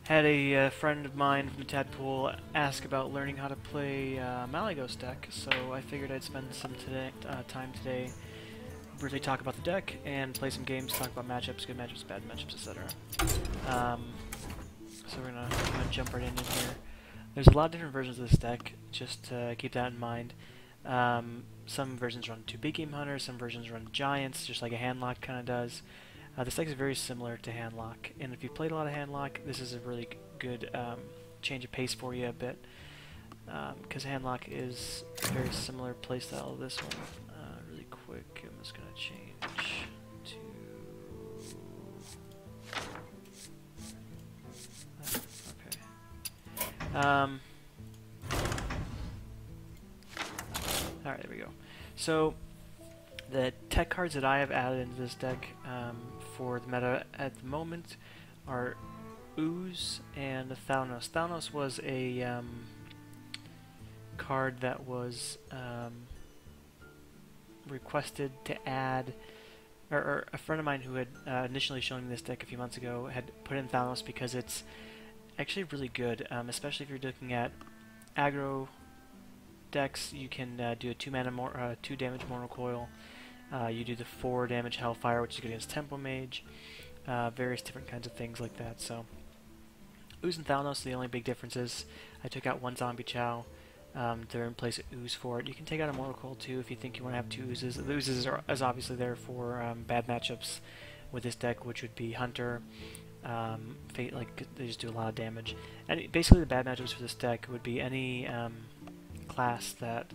Had a friend of mine from the Tadpool ask about learning how to play Maly-Goose deck, so I figured I'd spend some time today briefly talk about the deck and play some games, talk about matchups, good matchups, bad matchups, etc. Um, so we're gonna jump right in here. There's a lot of different versions of this deck, just to keep that in mind. Some versions run 2 big game hunters, some versions run giants, just like a handlock kind of does. This deck is very similar to handlock, and if you played a lot of handlock, this is a really good change of pace for you a bit, because handlock is a very similar playstyle to this one. Really quick, I'm just gonna change to okay. All right, there we go. So the tech cards that I have added into this deck for the meta at the moment are Ooze and Thalnos. Thalnos was a card that was requested to add, or a friend of mine who had initially shown me this deck a few months ago had put in Thalnos because it's actually really good, especially if you're looking at aggro decks. You can do a 2 damage Mortal Coil. You do the 4 damage Hellfire, which is good against Tempo Mage. Various different kinds of things like that. So, Ooze and Thalnos, the only big differences. I took out 1 Zombie Chow to replace Ooze for it. You can take out a Mortal Coil too if you think you want to have 2 Oozes. The Oozes is obviously there for bad matchups with this deck, which would be Hunter. Like they just do a lot of damage. And basically, the bad matchups for this deck would be any class that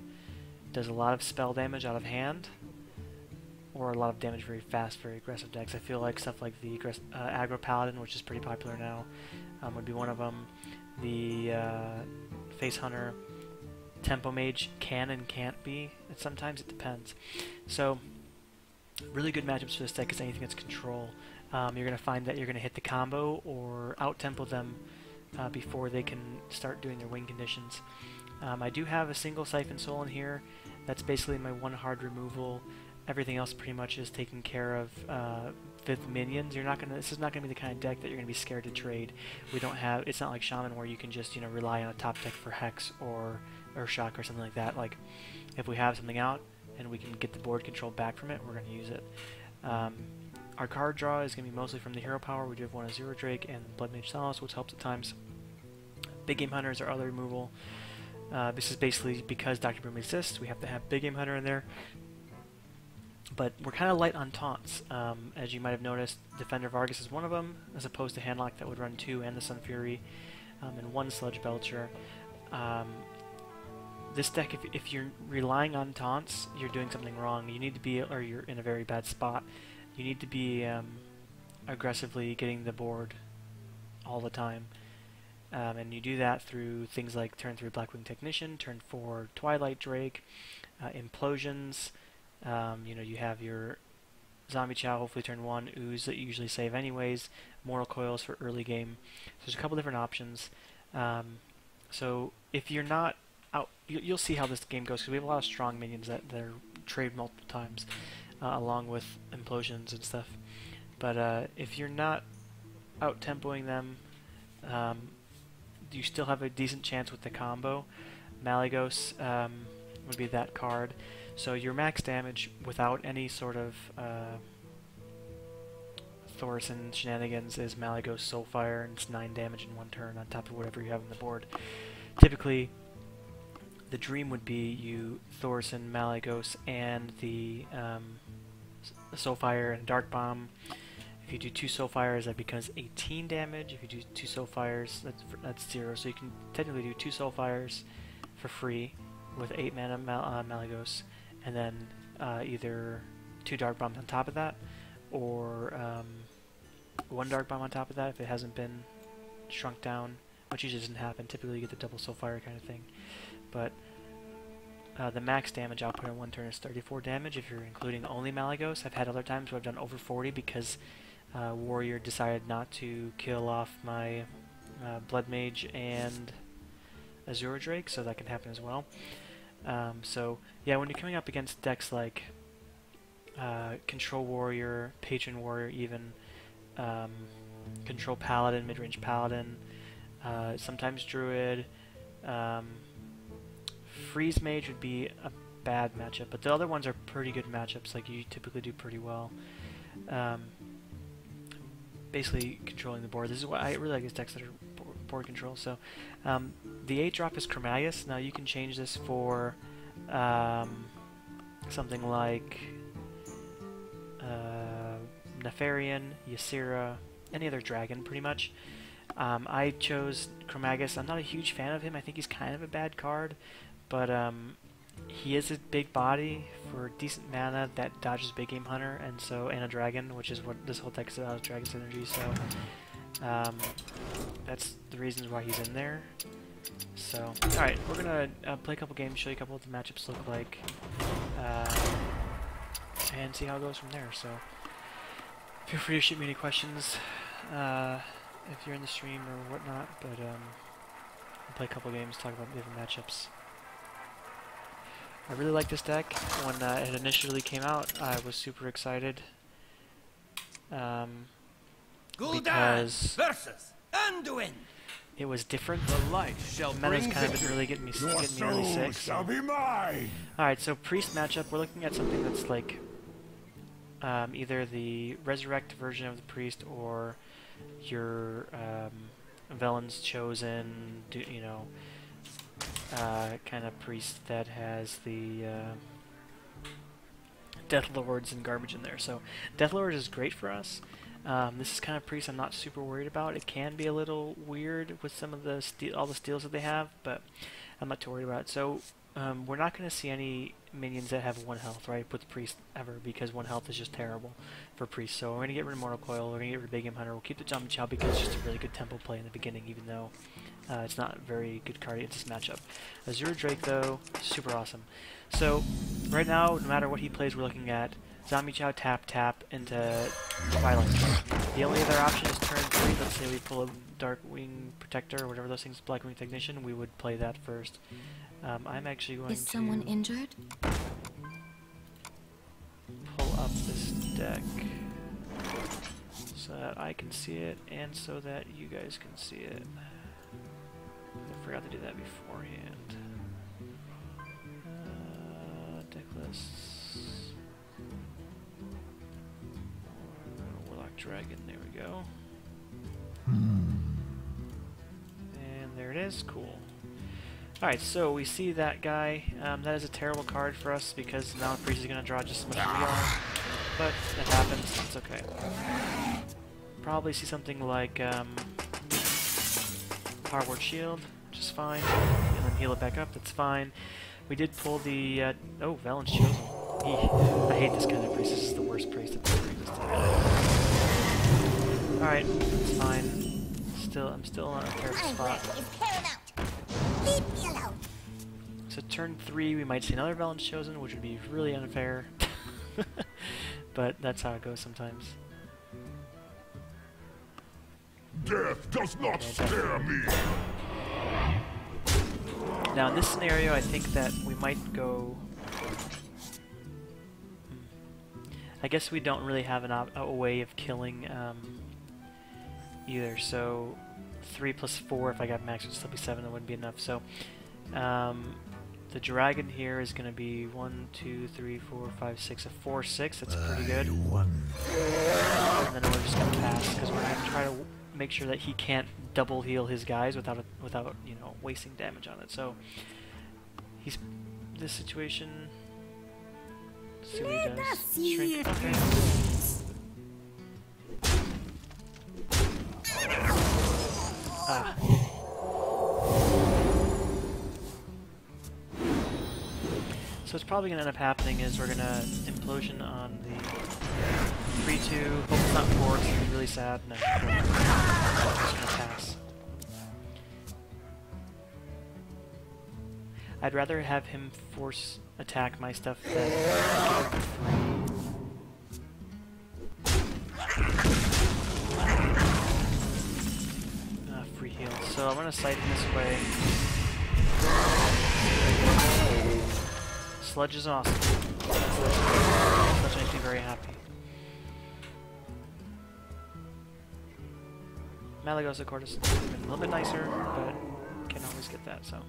does a lot of spell damage out of hand, or a lot of damage very fast, very aggressive decks. I feel like stuff like the Aggro Paladin, which is pretty popular now, would be one of them. The Face Hunter, Tempo Mage can and can't be. Sometimes it depends. So, really good matchups for this deck is anything that's control. You're going to find that you're going to hit the combo or out-tempo them before they can start doing their win conditions. I do have a single Siphon Soul in here. That's basically my one hard removal. Everything else pretty much is taken care of with minions. This is not gonna be the kind of deck that you're gonna be scared to trade. It's not like Shaman where you can just rely on a top deck for Hex or Shock or something like that. Like if we have something out and we can get the board control back from it, we're gonna use it. Our card draw is gonna be mostly from the hero power. We do have 1 Azure Drake and Blood Mage Salos, which helps at times. Big Game Hunters are other removal. This is basically because Dr. Boom exists, we have to have Big Game Hunter in there. But we're kind of light on taunts. As you might have noticed, Defender Vargas is one of them, as opposed to Handlock that would run 2 and the Sun Fury, and 1 Sludge Belcher. This deck, if you're relying on taunts, you're doing something wrong. You need to be, or you're in a very bad spot. You need to be aggressively getting the board all the time. And you do that through things like turn 3 Blackwing Technician, turn 4 Twilight Drake, Implosions. You have your Zombie Chow, hopefully turn 1, Ooze that you usually save anyways, Mortal Coils for early game. So there's a couple different options. So if you're not out, you'll see how this game goes, because we have a lot of strong minions that are trade multiple times, along with Implosions and stuff. But if you're not out-tempoing them, you still have a decent chance with the combo. Maly-Goose would be that card. So your max damage without any sort of Thorson shenanigans is Maly-Goose Soulfire, and it's 9 damage in 1 turn on top of whatever you have on the board. Typically, the dream would be you Thorson, Maly-Goose, and the Soulfire and Dark Bomb. If you do 2 Soulfires, that becomes 18 damage. If you do 2 Soulfires, that's 0. So you can technically do 2 Soulfires for free with 8 mana Maly-Goose, and then either 2 Dark Bombs on top of that, or 1 Dark Bomb on top of that if it hasn't been shrunk down, which usually doesn't happen. Typically you get the double Soulfire kind of thing. But the max damage output in 1 turn is 34 damage if you're including only Maly-Goose. I've had other times where I've done over 40 because Warrior decided not to kill off my Blood Mage and Azure Drake, so that can happen as well. So yeah, when you're coming up against decks like Control Warrior, Patron Warrior, even Control Paladin, Midrange Paladin, sometimes Druid. Freeze Mage would be a bad matchup, but the other ones are pretty good matchups. Like, you typically do pretty well. Basically controlling the board. This is why I really like these decks that are board control. So the 8-drop is Chromagus. Now you can change this for something like Nefarian, Ysera, any other dragon pretty much. I chose Chromagus. I'm not a huge fan of him. I think he's kind of a bad card, but he is a big body for decent mana that dodges Big Game Hunter, and a dragon, which is what this whole deck is about, is Dragon Synergy. So that's the reasons why he's in there. So, alright, we're gonna play a couple games, show you a couple of what the matchups look like, and see how it goes from there. So, feel free to shoot me any questions if you're in the stream or whatnot, but we'll play a couple games, talk about different matchups. I really like this deck. When it initially came out, I was super excited because versus Anduin. It was different. The light shall The meta's bring kind of been really getting me really sick. Shall be mine. Alright, so Priest matchup, we're looking at something that's like either the Resurrect version of the Priest or your Velen's Chosen, kind of Priest that has the Death Lords and garbage in there. So Death Lords is great for us. This is kind of Priest I'm not super worried about. It can be a little weird with some of the all the steals that they have, but I'm not too worried about it. So we're not going to see any minions that have 1 health, right, with Priest ever, because 1 health is just terrible for Priest. So we're going to get rid of Mortal Coil, we're going to get rid of Big Game Hunter, we'll keep the Zombie Chow because it's just a really good tempo play in the beginning, even though it's not a very good card against this matchup. Azure Drake, though, super awesome. So right now, no matter what he plays, we're looking at Zombie Chow, tap into Twilight. The only other option is turn 3. Let's say we pull a Darkwing Protector or whatever those things, Blackwing Technician, we would play that first. I'm actually going to... Is someone injured? Pull up this deck so that I can see it and so that you guys can see it. I forgot to do that beforehand. Deck lists. Warlock Dragon, there we go. And there it is, cool. Alright, so we see that guy. That is a terrible card for us because now the Priest is going to draw just as much as we are. But it happens, it's okay. Probably see something like Power Word Shield, which is fine. And then heal it back up, that's fine. We did pull the... oh, Velen's Chosen. I hate this kind of Priest, this is the worst Priest I've ever existed. Alright, it's fine. I'm still on a terrible spot. Leave me alone. So turn 3, we might see another Velen's Chosen, which would be really unfair. But that's how it goes sometimes. Death does not scare me. Now in this scenario, I think that we might go... I guess we don't really have a way of killing either, so 3 plus 4, if I got max, would still be 7, that wouldn't be enough. So the dragon here is going to be 1, 2, 3, 4, 5, 6, a 4, 6, that's pretty good. And then we're just going to pass, because we're going to try to make sure that he can't double heal his guys without wasting damage on it. So he's this situation. Let's see what he does. Shrink. Okay. Ah. So what's probably going to end up happening is we're going to implosion on the 3-2. Hope it's not 4, it's going to be really sad. No, just going to pass. I'd rather have him force attack my stuff than free heal. So I'm going to sight him this way. Sludge is awesome. Sludge makes me very happy. Maly-Goose, of course, would have been a little bit nicer, but can't always get that, so.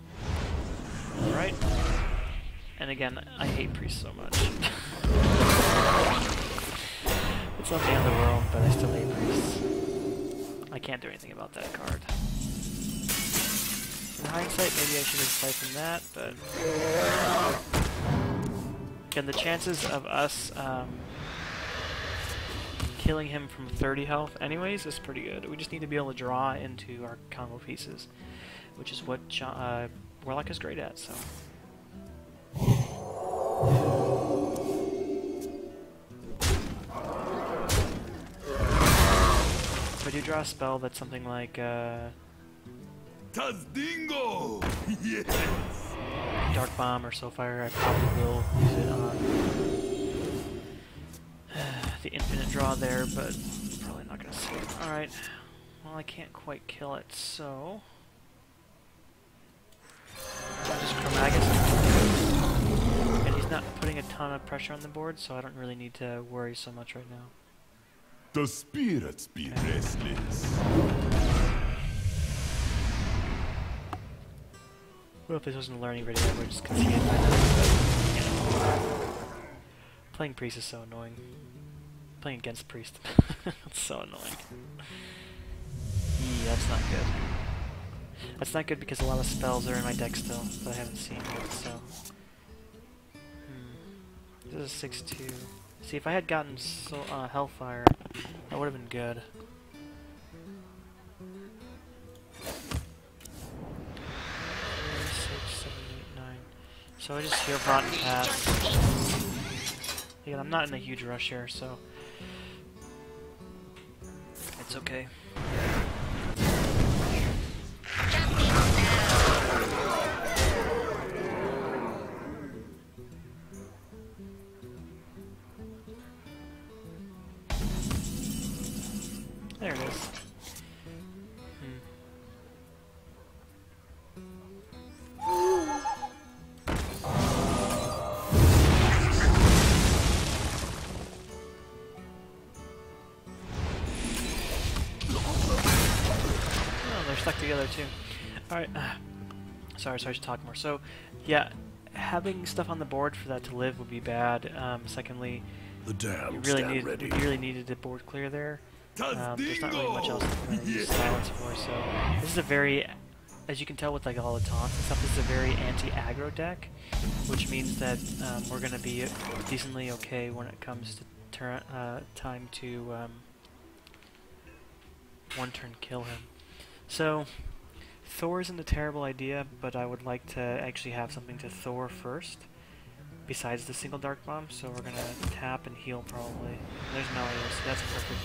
Alright. And again, I hate priests so much. It's not the end of the world, but I still hate priests. I can't do anything about that card. In hindsight, maybe I should have siphoned that, but... Again, the chances of us killing him from 30 health anyways is pretty good. We just need to be able to draw into our combo pieces, which is what Warlock is great at, so... If I do draw a spell that's something like, Tazdingo! Yes! Dark Bomb or Soulfire, I probably will use it on the infinite draw there, but probably not going to see it. Alright, well I can't quite kill it, so... I'll just Chromagus. And he's not putting a ton of pressure on the board, so I don't really need to worry so much right now. The spirits be restless. Well, if this wasn't a learning video, I would just concede by now, but, you know. Playing Priest is so annoying. Playing against Priest. It's so annoying. That's not good. That's not good because a lot of spells are in my deck still that I haven't seen yet, so... This is a 6-2. See, if I had gotten Hellfire, that would have been good. 6, 7, 8, 9. So I just heal bot and pass. Again, I'm not in a huge rush here, so it's okay. There it is. Stuck together too. Alright, sorry, I should talk more. So, yeah, having stuff on the board for that to live would be bad. Secondly, The dam you really needed a board clear there. There's not really much else that we're going to use silence for, so this is a very, as you can tell with like all the taunts and stuff, this is a very anti-aggro deck, which means that we're going to be decently okay when it comes to time to one turn kill him. So, Thor isn't a terrible idea, but I would like to actually have something to Thor first, besides the single Dark Bomb, so we're gonna tap and heal probably. There's Maly-Goose, so that's perfect.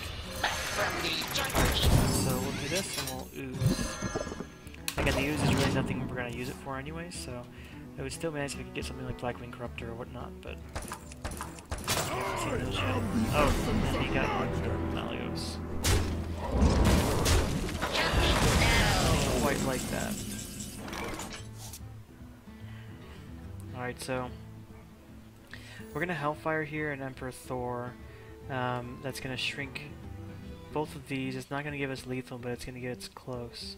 So we'll do this and we'll ooze. Again, the ooze is really nothing we're gonna use it for anyway, so it would still be nice if we could get something like Blackwing Corruptor or whatnot, but... Oh, and he got Maly-Goose. Quite like that. Alright, so we're gonna Hellfire here and Emperor Thor. That's gonna shrink both of these. It's not gonna give us lethal, but it's gonna get us close.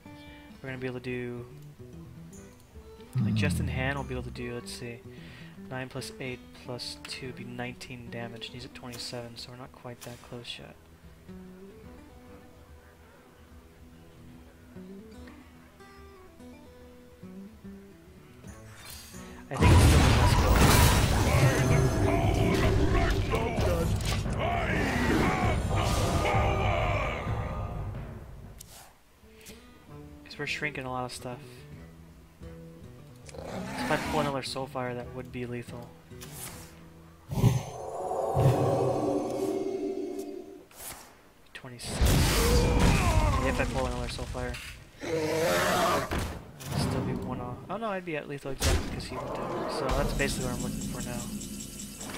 We're gonna be able to do, like, just in hand, we'll be able to do, let's see, 9 plus 8 plus 2 would be 19 damage. He's at 27, so we're not quite that close yet. I think it's still because we're shrinking a lot of stuff. So if I pull another Soulfire, that would be lethal. 26. If I pull another Soulfire. Still be one off. Oh no, I'd be at lethal exactly because he went down. So that's basically what I'm looking for now.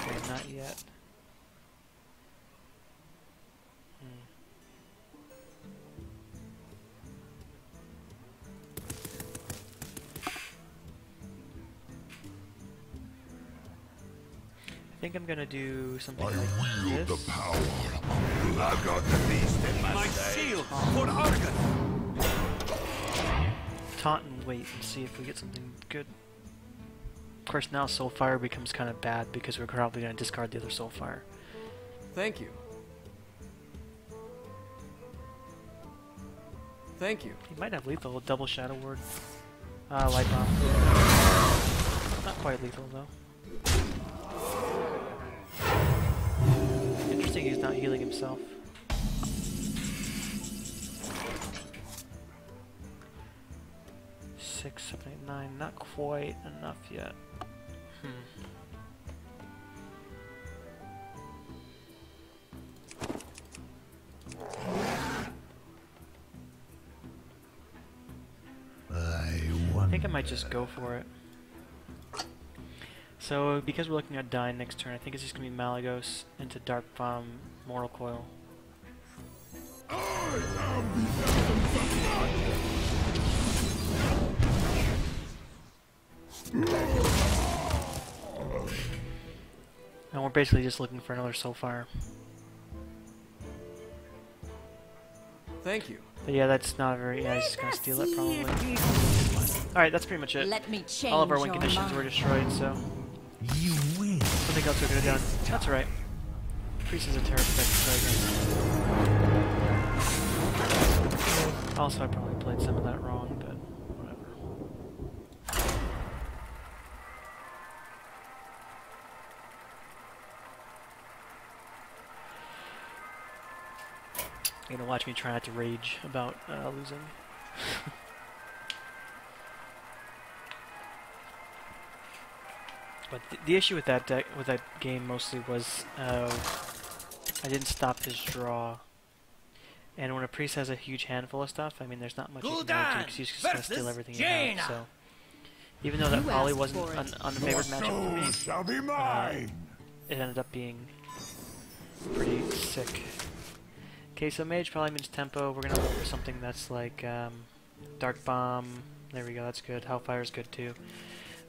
Okay, not yet. I think I'm gonna do something like this. The power. I've got the beast in my taunt and wait and see if we get something good. Of course, now Soulfire becomes kind of bad because we're probably going to discard the other Soulfire. Thank you. Thank you. He might have lethal, double Shadow Ward. Light Bomb. Not quite lethal though. Interesting he's not healing himself. Six, 7, 8, 9, not quite enough yet. I think I might just go for it. So, because we're looking at dying next turn, I think it's just going to be Maly-Goose into Dark Bomb, Mortal Coil. And we're basically just looking for another Soulfire. Thank you. But yeah, that's not a very... Yeah, he's just going to steal it probably. Alright, that's pretty much it. Let me change All of our win your conditions mind. were destroyed, so... You win. Something else we could have done. That's alright. Priest is a terrible deck to play against. Also, I probably played some of that wrong, but whatever. You're gonna watch me try not to rage about losing. But the issue with that deck, with that game, mostly was I didn't stop his draw. And when a priest has a huge handful of stuff, I mean, there's not much you can do because he's just gonna steal everything you have. So even though that probably wasn't an unfavored matchup for me, Shall be mine. it ended up being pretty sick. Okay, so mage probably means tempo. We're gonna look for something that's like Dark Bomb. There we go. That's good. Hellfire's good too.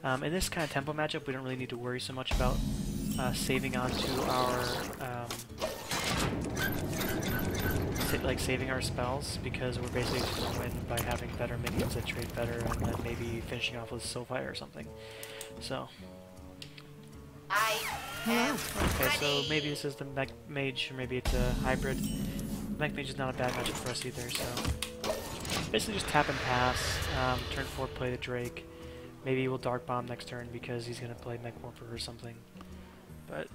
In this kind of tempo matchup, we don't really need to worry so much about saving onto our saving our spells, because we're basically just going to win by having better minions that trade better, and then maybe finishing off with Soulfire or something. So. Okay, so maybe this is the Mech Mage, or maybe it's a hybrid. Mech Mage is not a bad matchup for us either, so basically just tap and pass. Turn 4, play the Drake. Maybe we'll Dark Bomb next turn because he's gonna play Mech Warper or something. But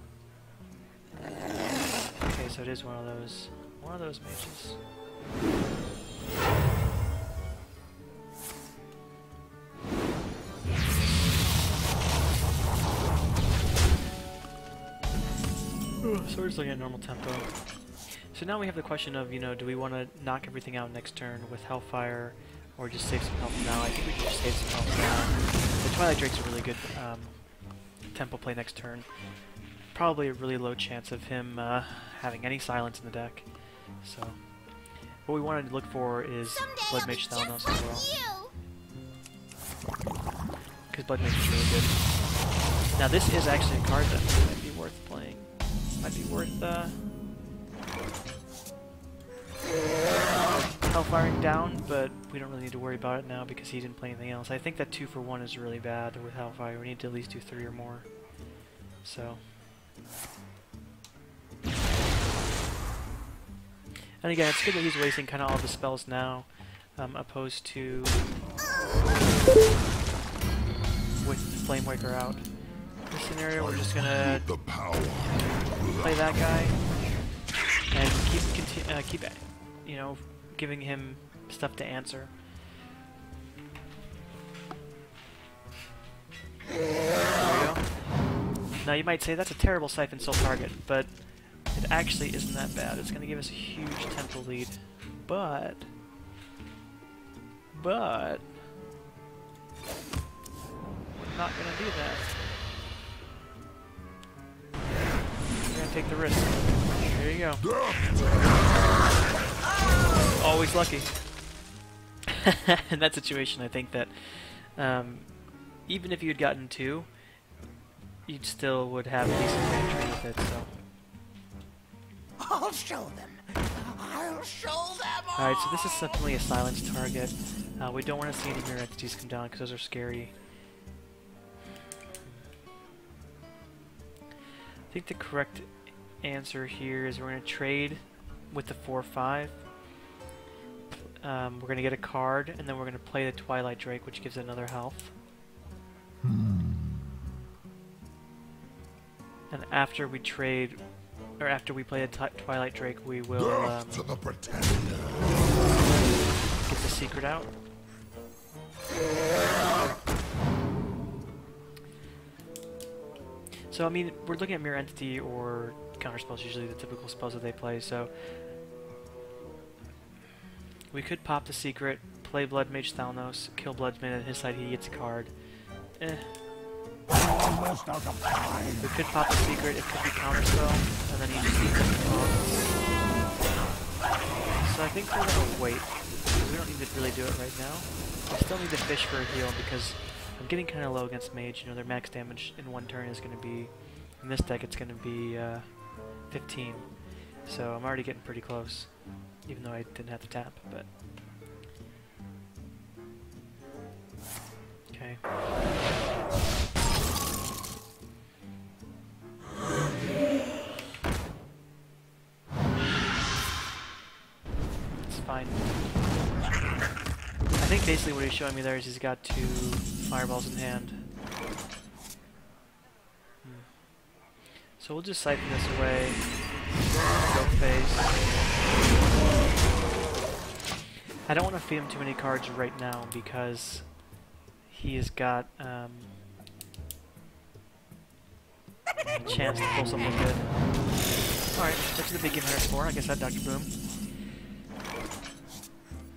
okay, so it is one of those mages. So we're just looking at normal tempo. So now we have the question of, do we want to knock everything out next turn with Hellfire, or just save some health now? I think we can just save some health now. The Twilight Drake's a really good tempo play next turn. Probably a really low chance of him having any silence in the deck. So what we wanted to look for is Blood Mage Thalanos as well. Because Blood Mage is really good. Now this is actually a card that might be worth playing. Might be worth Hellfiring down, but we don't really need to worry about it now because he didn't play anything else. I think that 2 for 1 is really bad with Hellfire. We need to at least do 3 or more. So. And again, it's good that he's wasting kind of all the spells now, opposed to with Flame Waker out. In this scenario, we're just gonna play that guy and keep giving him stuff to answer. There we go. Now you might say that's a terrible Siphon Soul target, but it actually isn't that bad. It's going to give us a huge tempo lead, but we're not going to do that. We're going to take the risk. There you go. Always lucky. In that situation, I think that even if you had gotten 2, you'd still would have a decent range with it. So. I'll show them. I'll show them all. Alright, so this is definitely a silence target. We don't want to see any mirror entities come down because those are scary. I think the correct answer here is we're going to trade with the 4-5. We're going to get a card, and then we're going to play the Twilight Drake, which gives it another health. And after we trade, or after we play the Twilight Drake, we will To the pretender. get the secret out. So, I mean, we're looking at Mirror Entity or Counter Spells, usually the typical spells that they play, so we could pop the secret, play Blood Mage Thalnos, kill Bloodsmith, on his side he gets a card. We could pop the secret, it could be Counter Spell, and then he just eats it. So I think we're gonna wait, because we don't need to really do it right now. I still need to fish for a heal, because I'm getting kind of low against Mage. You know, their max damage in one turn is going to be, in this deck it's going to be 15. So I'm already getting pretty close, even though I didn't have to tap, but... Okay. It's fine. I think basically what he's showing me there is he's got 2 fireballs in hand. So we'll just siphon this away. Go face. I don't want to feed him too many cards right now because he has got a chance to pull something good. Alright, that's the big game hunter 4. I guess that Dr. Boom.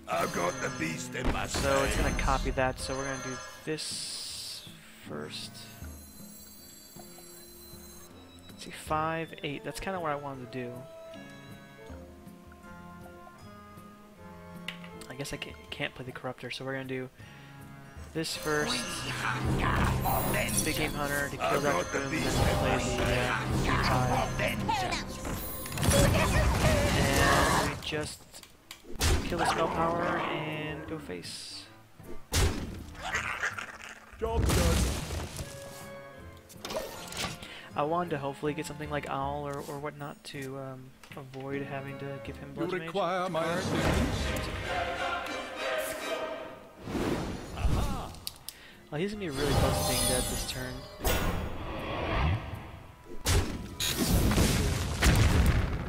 I've got the beast in my So it's going to copy that, so we're going to do this first. Let's see, 5, 8. That's kind of what I wanted to do. I guess I can't play the Corruptor, so we're going to do this first. Big Game Hunter to kill that Boom, and then play the 5. And we just kill the spell power and go face. Job done. I wanted to hopefully get something like Owl or whatnot to avoid having to give him Blood You Mage. require my assistance? Well, he's gonna be really close to being dead this turn.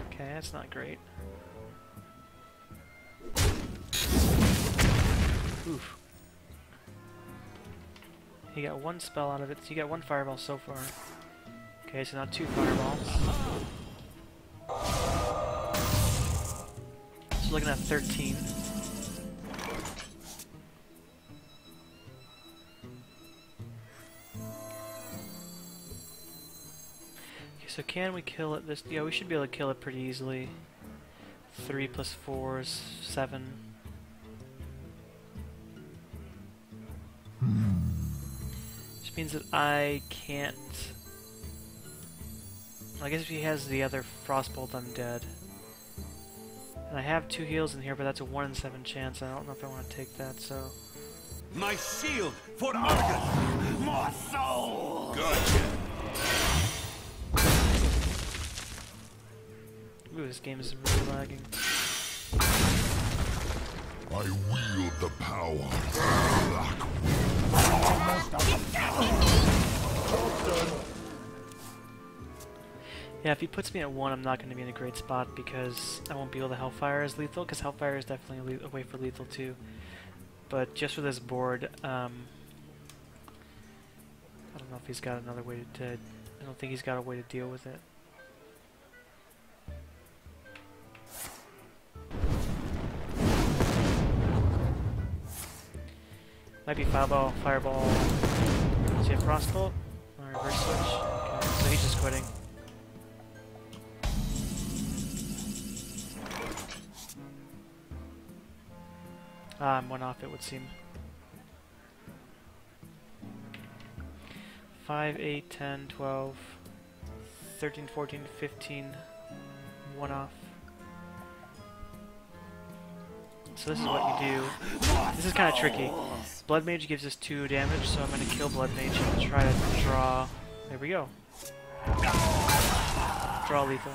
Okay, that's not great. Oof. He got 1 spell out of it. So he got 1 fireball so far. Okay, so now 2 fireballs. So looking at 13. Okay, so can we kill it this? Yeah, we should be able to kill it pretty easily. 3 plus 4 is 7. Which means that I can't... I guess if he has the other Frostbolt, I'm dead. And I have 2 heals in here, but that's a 1 in 7 chance. I don't know if I want to take that, so... My shield for Argus! More soul! Gotcha! Ooh, this game is really lagging. I wield the power of Black Yeah, if he puts me at 1, I'm not going to be in a great spot because I won't be able to Hellfire as lethal, because Hellfire is definitely a way for lethal too. But just for this board, I don't know if he's got another way to... I don't think he's got a way to deal with it. Might be Fireball, Fireball... Is he a Frostbolt? Or Reverse Switch? Okay, so he's just quitting. I'm 1 off, it would seem. 5, 8, 10, 12, 13, 14, 15, 1 off. So this is what you do. This is kind of tricky. Blood Mage gives us 2 damage, so I'm going to kill Blood Mage and try to draw... There we go. Draw lethal.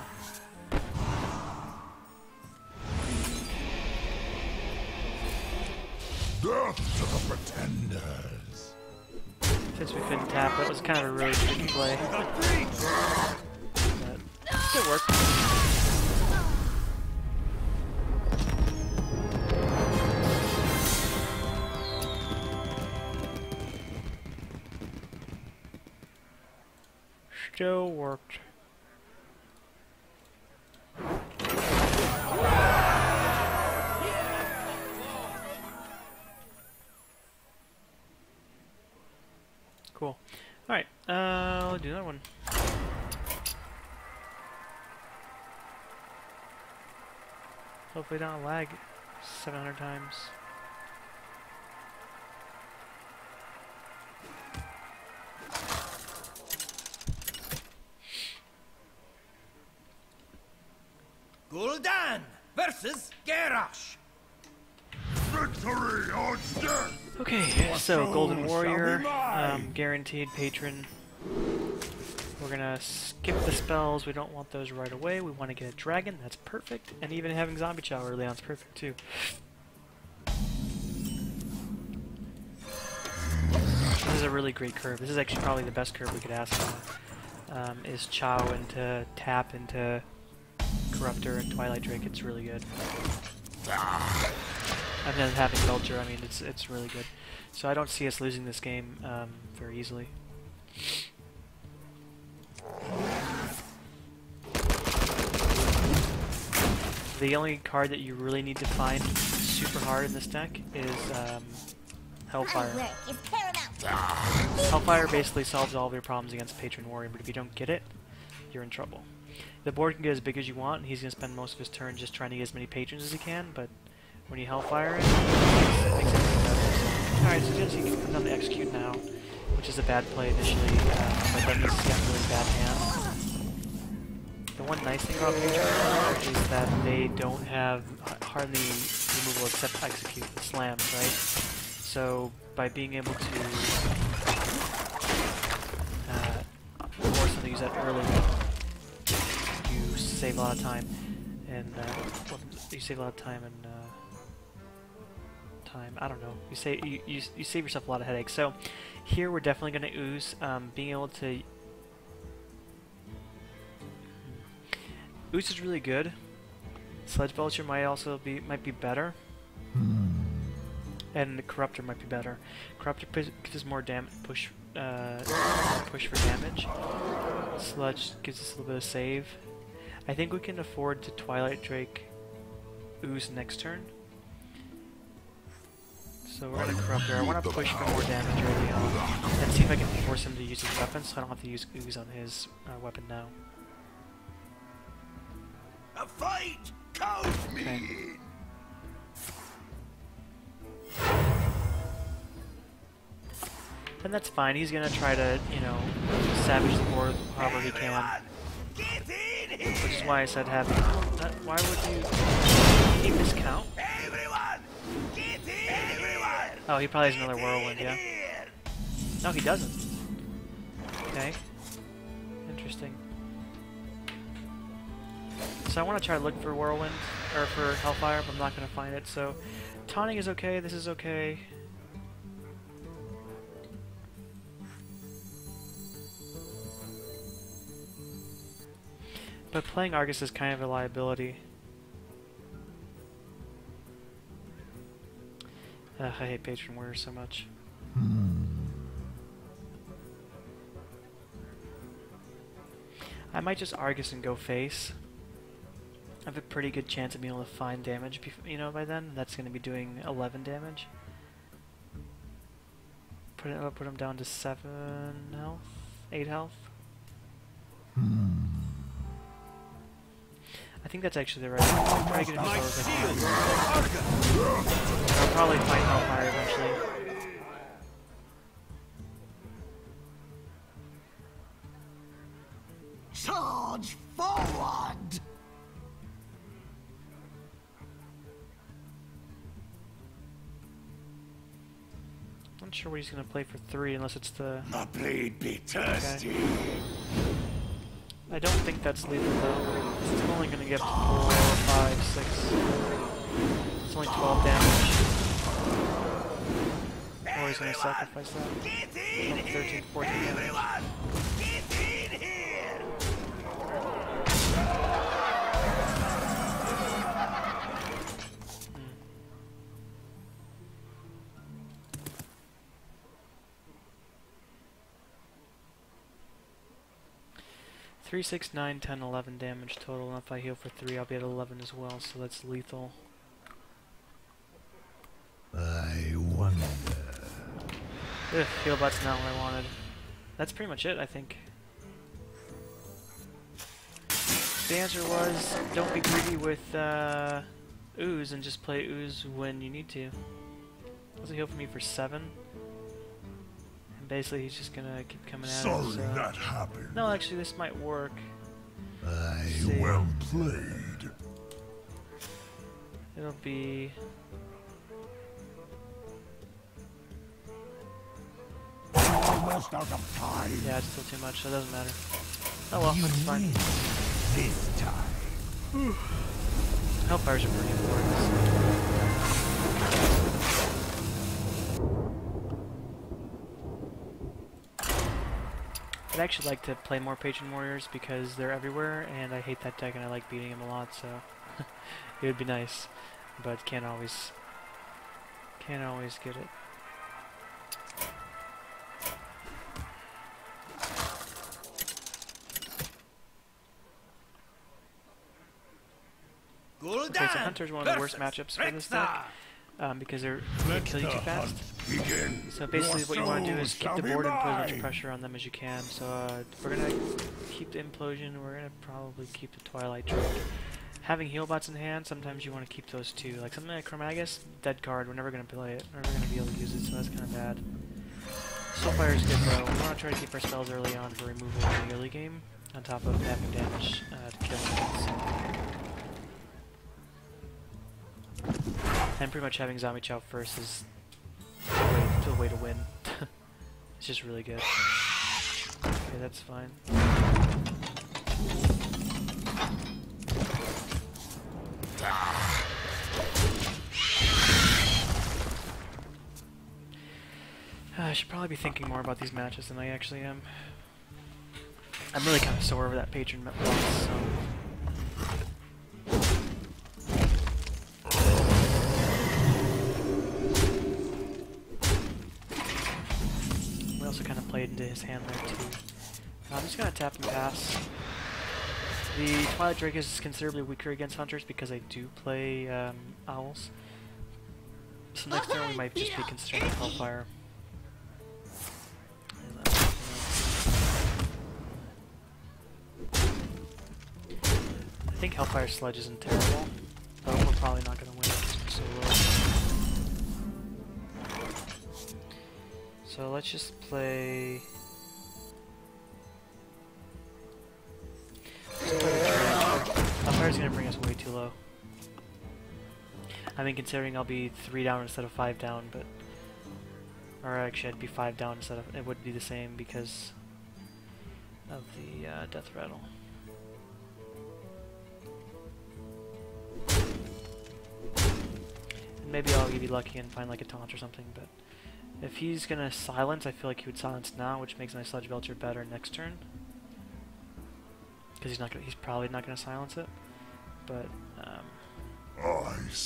Death to the pretenders. Since we couldn't tap, that was kind of a really tricky play. But it worked. Still worked. Cool. Alright, I'll do another one. Hopefully don't lag 700 times. Gul'dan versus Garrosh. Victory or death! Okay, so Golden soul Warrior, shall be mine. guaranteed patron. We're gonna skip the spells, we don't want those right away, we want to get a dragon, that's perfect, and even having Zombie Chow early on is perfect too. This is a really great curve, this is actually probably the best curve we could ask for, is Chow into Tap into Corruptor and Twilight Drake, it's really good. And then having Belcher, I mean, it's really good. So I don't see us losing this game very easily. The only card that you really need to find super hard in this deck is Hellfire. My work is paramount. Hellfire basically solves all of your problems against Patron Warrior, but if you don't get it, you're in trouble. The board can get as big as you want, and he's going to spend most of his turn just trying to get as many patrons as he can, but when you Hellfire it, it makes everything better. Alright, so just you can put on the Execute now, which is a bad play initially, but that means he's got a really bad hand. The one nice thing about Patron is that they don't have hardly removal except Execute and Slams, right? So by being able to force them to use that early, you save a lot of time, and well, you save a lot of time and I don't know. You save yourself a lot of headaches. So here we're definitely going to ooze. Being able to ooze is really good. Sledge Belcher might be better, and the Corruptor might be better. Corruptor gives us more push for damage. Sludge gives us a little bit of save. I think we can afford to Twilight Drake ooze next turn. So we're gonna Corruptor. I want to push for more damage early on, and see if I can force him to use his weapon, so I don't have to use ooze on his weapon now. A fight! Count me! Okay. And that's fine. He's gonna try to, you know, savage the board however he can. Get in here! Which is why I said having. Why would you? He miscount? Everyone! Get in! Everyone! Oh, he probably has another Whirlwind, yeah. Here! No, he doesn't. Okay. Interesting. So I want to try to look for Whirlwind, or for Hellfire, but I'm not going to find it, so... Taunting is okay, this is okay. But playing Argus is kind of a liability. Ugh, I hate Patron Warrior so much. I might just Argus and go face. I have a pretty good chance of being able to find damage, you know, by then. That's going to be doing 11 damage. Put him down to 7 health, 8 health. I think that's actually the right. I'll probably get as far as I can. I'll probably find Hellfire eventually. Charge forward! not sure what he's going to play for 3 unless it's the... My blade be thirsty. I don't think that's lethal though. It's only going to get 4, 5, 6. It's only 12 damage. Or he's going to sacrifice that. Get in Only 13, 14 damage. Everyone, get in here. 3, 6, 9, 10, 11 damage total, and if I heal for 3 I'll be at 11 as well, so that's lethal. I wonder. Ugh, heal but's not what I wanted. That's pretty much it, I think. The answer was, don't be greedy with ooze and just play ooze when you need to. Does a heal for me for 7? And basically he's just gonna keep coming at Sorry us. that happened. No, actually this might work. Well played. It'll be... Almost out of time. yeah, it's still too much, so it doesn't matter. Oh well, that's fine. This time. Hellfires are pretty important. I'd actually like to play more Patron Warriors because they're everywhere, and I hate that deck and I like beating him a lot, so it would be nice, but can't always get it. Okay, so Hunter's one of the worst matchups for this deck, because they kill you too fast. So basically what you want to do is keep the board and put as much pressure on them as you can. So we're going to keep the Implosion, we're going to probably keep the Twilight Drake. Having heal bots in hand, sometimes you want to keep those too. Like something like Chromagus, dead card, we're never going to play it, we're never going to be able to use it, so that's kind of bad. Soulfire is good though, we want to try to keep our spells early on for removal in the early game, on top of having damage to kill them. And pretty much having Zombie Chow first is the way to win. It's just really good. Okay, that's fine. I should probably be thinking more about these matches than I actually am. I'm really kind of sore over that Patron loss, so... also kind of played into his hand there too. I'm just going to tap and pass. The Twilight Drake is considerably weaker against hunters because I do play owls. So next turn we might just be considering Hellfire. I think Hellfire Sledge isn't terrible, but we're probably not going to win because we're so low. So let's just play... Hellfire's gonna bring us way too low. I mean, considering I'll be 3 down instead of 5 down, but... Or actually, I'd be 5 down instead of... It would be the same because of the Death Rattle. And maybe I'll be lucky and find like a taunt or something, but... If he's gonna silence, I feel like he would silence now, which makes my Sludge Belcher better next turn. Because he's probably not gonna silence it, but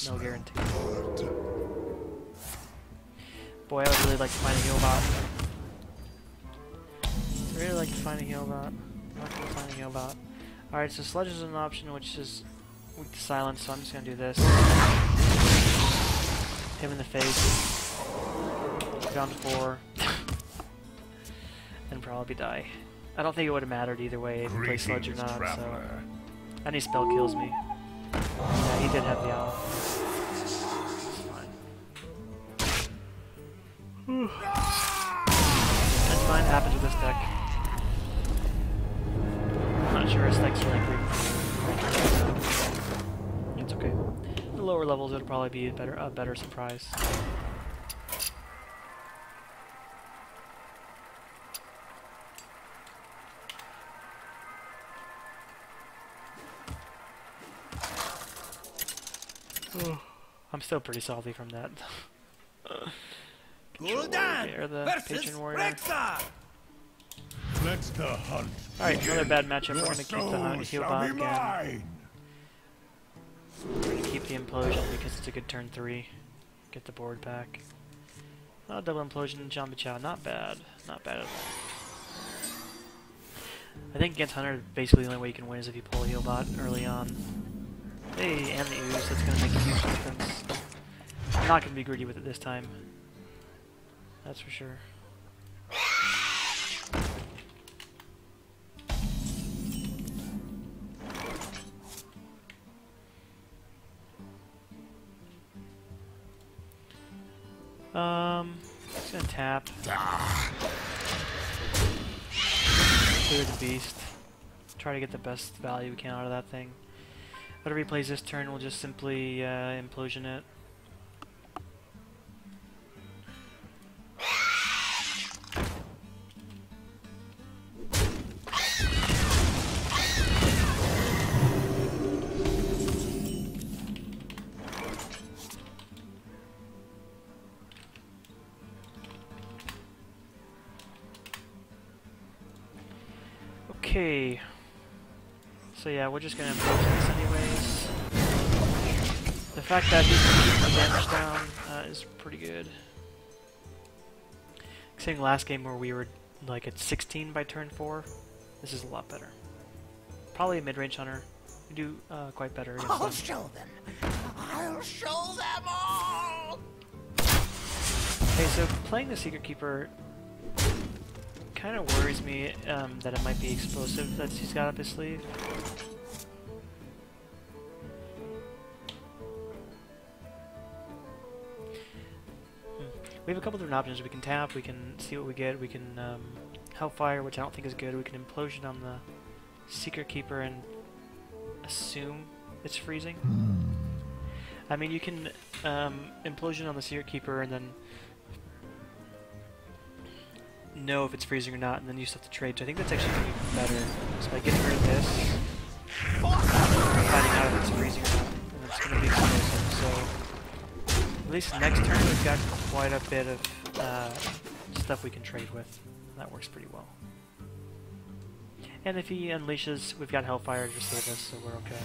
no guarantee. Boy, I would really like to find a heal bot. I really like to find a heal bot. I'm not gonna find a heal bot. Alright, so Sludge is an option which is weak to silence, so I'm just gonna do this. Hit him in the face. Down to 4. And probably die. I don't think it would have mattered either way if he plays Sludge or not, so... Any spell kills me. Yeah, he did have the owl. It's fine. That's fine, it happens with this deck. I'm not sure his deck's really great. It's okay. The lower levels it'll probably be a better surprise. I'm still pretty salty from that. Gul'dan the versus patron warrior. Rexar. Let the hunt. Alright, another begin. bad matchup. We're Your gonna keep the soul heal shall bot be again. mine. We're gonna keep the implosion because it's a good turn 3. Get the board back. Oh, double implosion, Jambi Chow. Not bad. Not bad at all. I think against Hunter, basically the only way you can win is if you pull a heal bot early on. Hey, and the ooze. That's gonna make a huge difference. I'm not gonna be greedy with it this time. That's for sure. Just gonna tap. Clear the beast. Try to get the best value we can out of that thing. Whatever he plays this turn, we'll just simply implosion it. Okay. So yeah, we're just gonna implosion this anyways. The fact that he can keep the damage down is pretty good. Considering last game where we were like at 16 by turn 4, this is a lot better. Probably a mid-range hunter. We do quite better against I'll them. show them. I'll show them all. Okay, so playing the Secret Keeper kind of worries me that it might be explosive that he's got up his sleeve. We have a couple different options. We can tap, we can see what we get, we can Hellfire, which I don't think is good. We can Implosion on the Secret Keeper and assume it's freezing. I mean, you can Implosion on the Secret Keeper and then know if it's freezing or not, and then you just have to trade. So I think that's actually going to be better. So by getting rid of this, finding out if it's freezing or not, and it's going to be explosive. So at least next turn we've got quite a bit of stuff we can trade with. That works pretty well. And if he unleashes, we've got Hellfire to save us, so we're okay.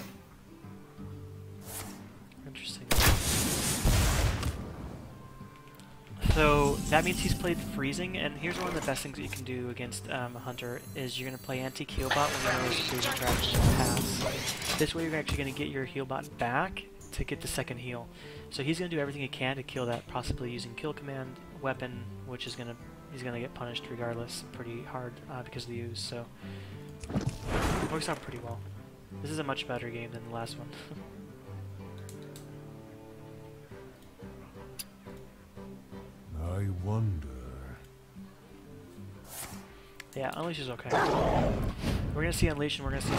Interesting. So that means he's played freezing, and here's one of the best things that you can do against a hunter is you're going to play anti-heal bot when you know there's a freezing trap in the pass. This way you're actually going to get your heal bot back to get the second heal. So he's going to do everything he can to kill that, possibly using kill command weapon, which is he's going to get punished regardless, pretty hard because of the use. So it works out pretty well. This is a much better game than the last one. I wonder. Yeah, Unleash is okay. We're gonna see Unleash and we're gonna see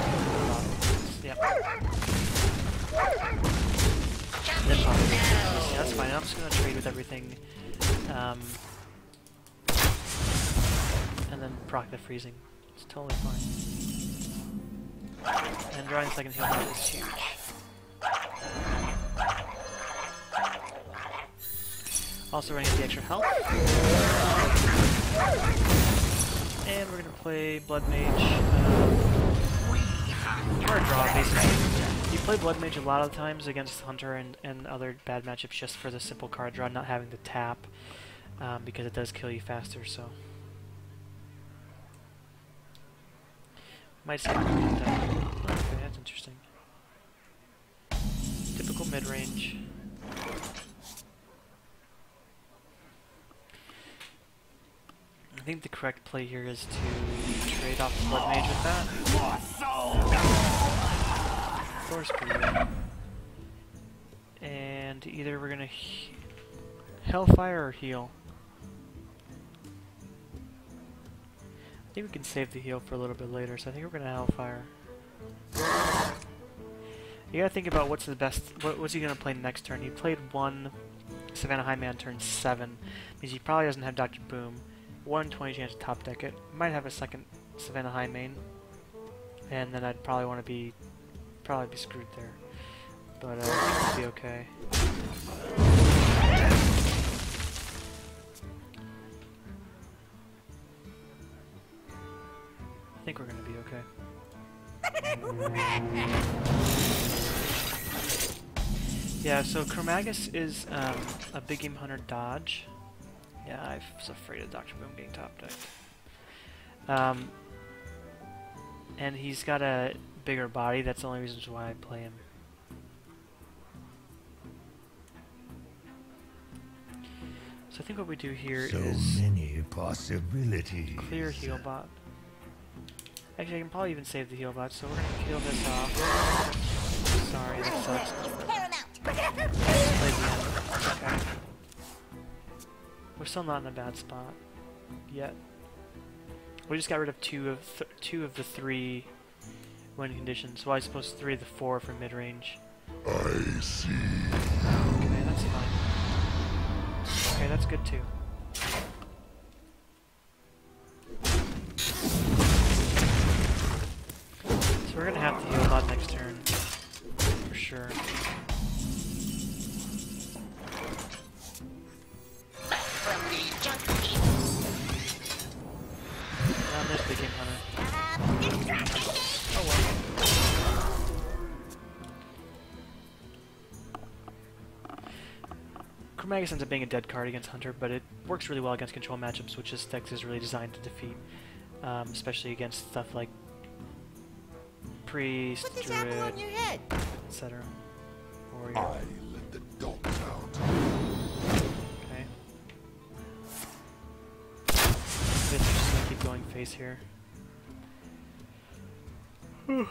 yep. Then pop. Yeah, that's fine. I'm just gonna trade with everything. And then proc the freezing. It's totally fine. And drawing the second heal back is huge. Also running the extra health. And we're gonna play Blood Mage. Or a draw, basically. You play Blood Mage a lot of times against Hunter and other bad matchups just for the simple card draw, not having to tap, because it does kill you faster, so. Might see if we can get that. Okay, that's interesting. Typical mid-range. I think the correct play here is to trade off the Blood Mage with that. Of course, pretty good. And either we're gonna Hellfire or heal. I think we can save the heal for a little bit later, so I think we're gonna Hellfire. You gotta think about what's the best. What's he gonna play next turn? He played one Savannah Highman turn 7. Means he probably doesn't have Dr. Boom. 1 in 20 chance to top deck it. Might have a second Savannah High main, and then I'd probably want to be screwed there. but it'll be okay. I think we're gonna be okay. Yeah, so Chromagus is a big game hunter dodge. Yeah, I was afraid of Dr. Boom getting top decked. And he's got a bigger body, that's the only reason why I play him. So I think what we do here is many possibilities. clear heal bot. Actually, I can probably even save the heal bot, so we're gonna kill this off. Sorry, that sucks. Play the end. Okay. We're still not in a bad spot yet. We just got rid of two of the three win conditions. Well, I suppose 3 of the 4 for mid range. I see. Okay, that's fine. Okay, that's good too. So we're gonna have to heal a lot next turn, for sure. There's Big Game Hunter. Oh well. Chromagus ends up being a dead card against Hunter, but it works really well against control matchups, which this deck is really designed to defeat, especially against stuff like Priest, Druid, etc. Warrior. I let the dogs out. Okay. I guess we're just gonna keep going face here. He's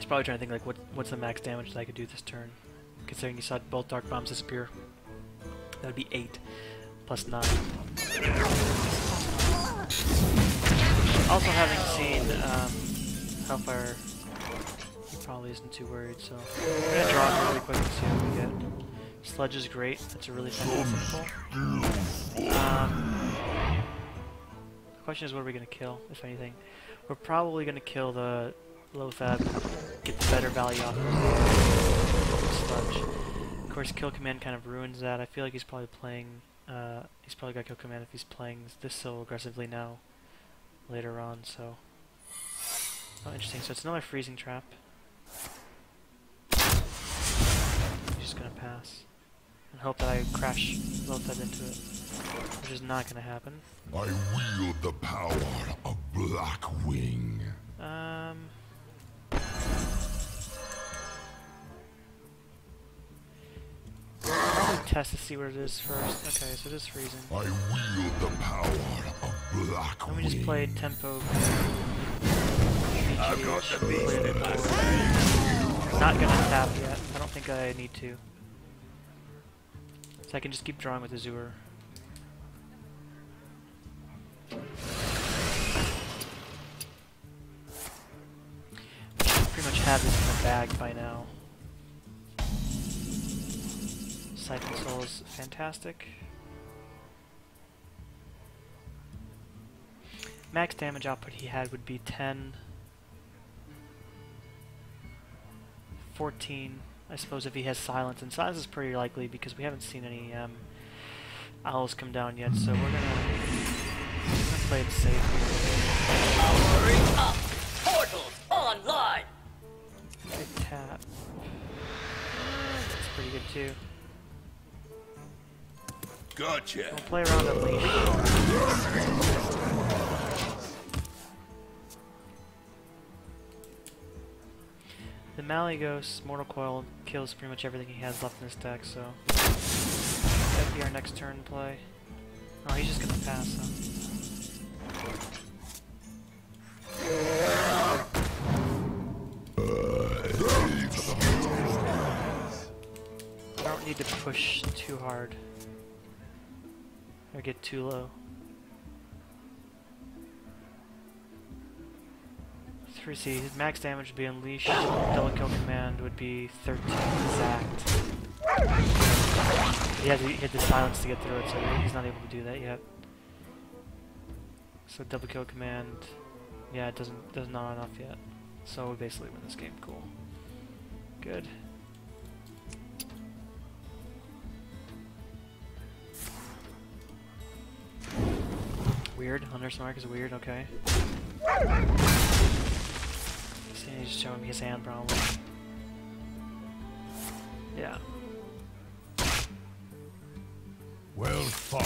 probably trying to think like what's the max damage that I could do this turn. Considering you saw both Dark Bombs disappear. That would be 8 plus 9. Also, having seen Hellfire, he probably isn't too worried, so I'm gonna draw him really quick and see what we get. Sludge is great, that's a really fantastic pull. The question is, what are we gonna kill, if anything? We're probably gonna kill the Lothab, get the better value off of Sludge. Of course, Kill Command kind of ruins that. I feel like he's probably playing, he's probably got Kill Command if he's playing this so aggressively now, later on, so. Oh, interesting, so it's another freezing trap. I'm just gonna pass. And hope that I crash Lothab into it, which is not gonna happen. I wield the power of Blackwing. Probably test to see what it is first. Okay, so it is freezing. I wield the power of Blackwing. Let me just play tempo. I've got the beat. Not gonna tap yet. I don't think I need to. So I can just keep drawing with Azure. Pretty much have this in the bag by now. Siphon Soul is fantastic. Max damage output he had would be 10, 14, I suppose, if he has Silence. And Silence is pretty likely because we haven't seen any owls come down yet, so we're gonna play it safe here. Powering up! Portals online! Big tap. That's pretty good too. Gotcha. We'll play around Unleash. The Maly-Goose Mortal Coil kills pretty much everything he has left in his deck, so that'd be our next turn play. Oh, he's just gonna pass, huh? I don't need to push too hard or get too low. 3C, his max damage would be Unleash, double kill command would be 13 exact. He had the silence to get through it, so he's not able to do that yet. So double kill command, yeah, it doesn't not enough yet. So we basically win this game. Cool. Good. Weird. Hunter's Mark is weird, okay. He's just showing me his hand, probably. Yeah. Well fought.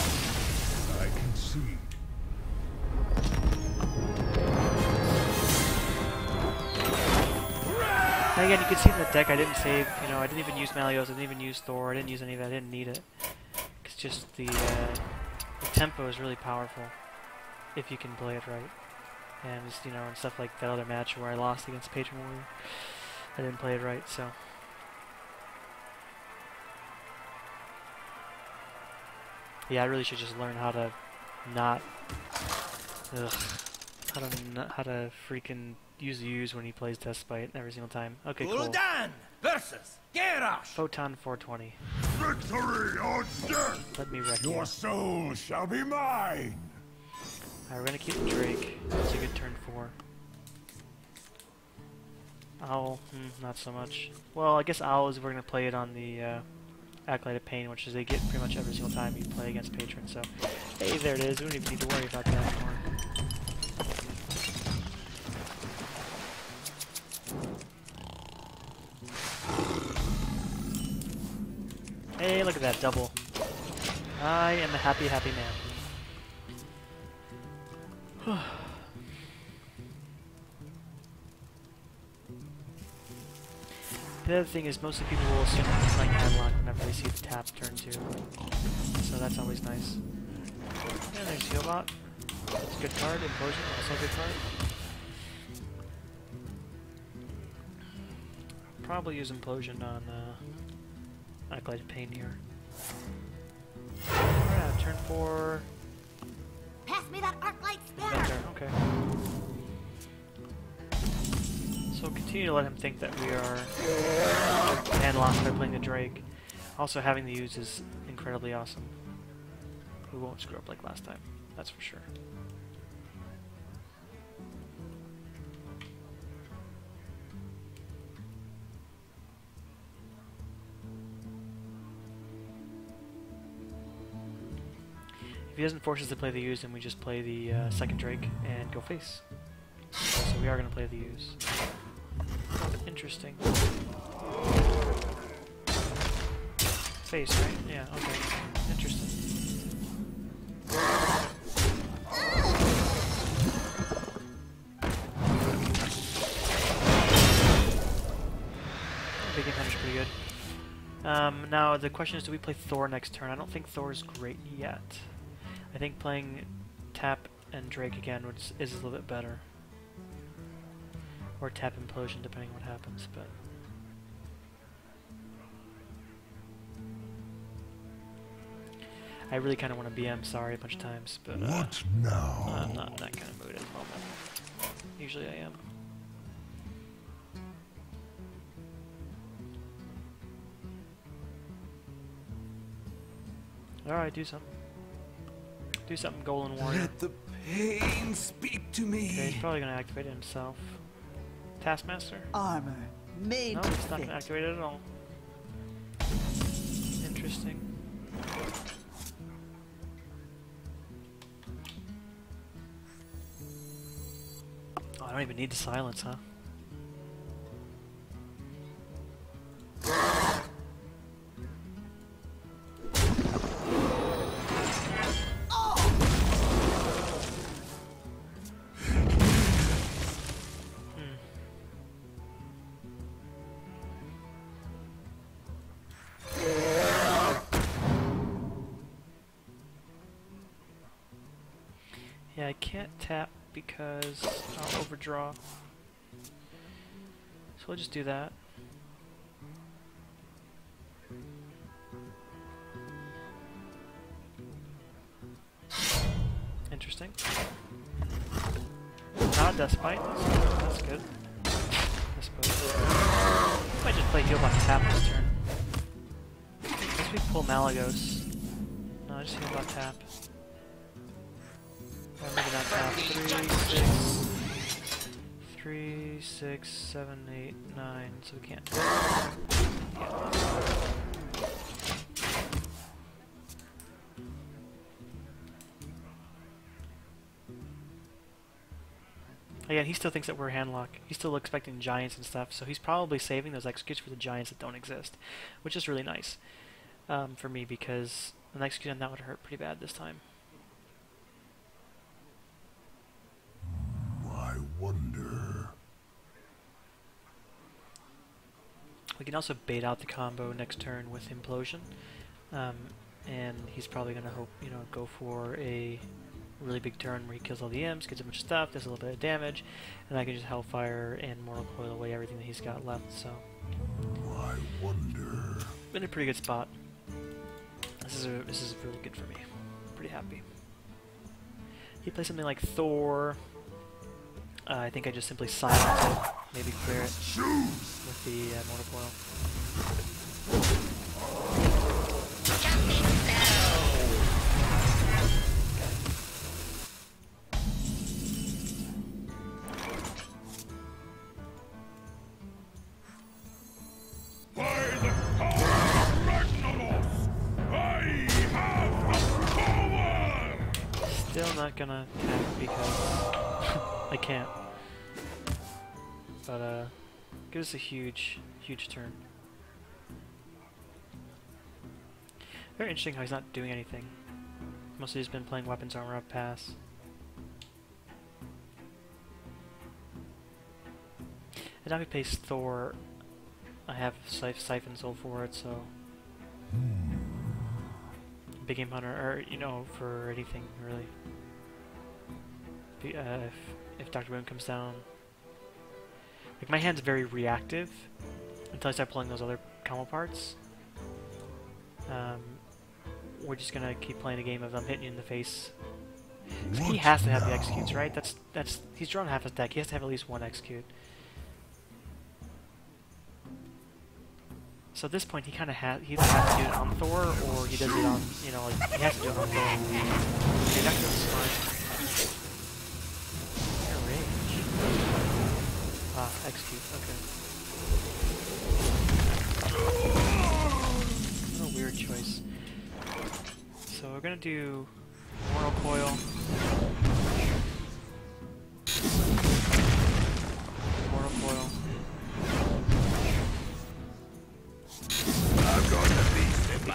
I concede. And again, you can see in the deck I didn't save, you know, I didn't even use Maly-Goose, I didn't even use Thor, I didn't use any of that, I didn't need it. It's just the tempo is really powerful if you can play it right. And just, you know, and stuff like that other match where I lost against Patron Warrior, I didn't play it right, so. Yeah, I really should just learn how to not, how to freaking use the use when he plays Deathspite every single time. Okay, cool. Gul'dan versus Garrosh. Photon 420. Victory or death! Let me wreck you. Your soul shall be mine! Alright, we're gonna keep Drake. That's a good turn 4. Owl, not so much. Well, I guess Owl is we're gonna play it on the Acolyte of Pain, which is they get pretty much every single time you play against Patron, so hey, there it is. We don't even need to worry about that anymore. Hey, look at that double. I am a happy, happy man. The other thing is, most of the people will assume that I'm playing Headlock whenever they see the tap turn 2. So that's always nice. And there's Healbot. It's a good card. Implosion, also a good card. Probably use Implosion on Acolyte of Pain here. Alright, turn 4. Pass me that arc light spanner. Better, okay. So continue to let him think that we are handlocked by playing the Drake. Also, having the use is incredibly awesome. We won't screw up like last time, that's for sure. If he doesn't force us to play the use, then we just play the second Drake and go face. So we are going to play the use. Interesting. Face, right? Yeah, okay. Interesting. Big Game Hunter's pretty good. Now the question is, do we play Thor next turn? I don't think Thor's great yet. I think playing Tap and Drake again is a little bit better. Or Tap Implosion, depending on what happens, but... I really kind of want to BM Sorry a bunch of times, but What now? I'm not in that kind of mood at the moment. Usually I am. Alright, do something. Do something, Golden Warrior. Let the pain speak to me. Okay, he's probably going to activate it himself. Taskmaster? Armor made No, to it's not going fit. to activate it at all. Interesting. Oh, I don't even need the silence, huh? Yeah, I can't tap because I'll overdraw. So we'll just do that. Interesting. Not a Deathspite, so that's good. I suppose. Might just play Healbot Tap this turn. Unless we pull Maly-Goose. No, just Healbot Tap. Or maybe not tap. 3, 6, 3, 6, 7, 8, 9, so we can't. Again, he still thinks that we're handlock. He's still expecting giants and stuff, so he's probably saving those executes for the giants that don't exist, which is really nice for me because an execute on that would hurt pretty bad this time. I wonder. We can also bait out the combo next turn with Implosion, and he's probably going to hope, go for a really big turn where he kills all the imps, gets a bunch of stuff, does a little bit of damage, and I can just Hellfire and Mortal Coil away everything that he's got left, so... I wonder... In a pretty good spot. This is really good for me. Pretty happy. He plays something like Thor. I think I just simply silence it, maybe clear it with the Mortal Coil. Still not gonna attack because I can't. But gives us a huge turn. Very interesting how he's not doing anything. Mostly just been playing weapons armor up pass. And now he plays Thor. I have Siphon Soul for it, so Big Game Hunter, or for anything really. If Dr. Boom comes down, like my hand's very reactive until I start pulling those other combo parts. We're just gonna keep playing a game of them hitting you in the face. He has to have the executes, right? That's he's drawn half his deck. He has to have at least one execute. So at this point, he kind of he either has to do it on Thor, or he does it on, like, he has to do it on Thor. Okay, that goes smart. Air range. Ah, execute, okay. What a weird choice. So we're gonna do Mortal Coil. Mortal Coil.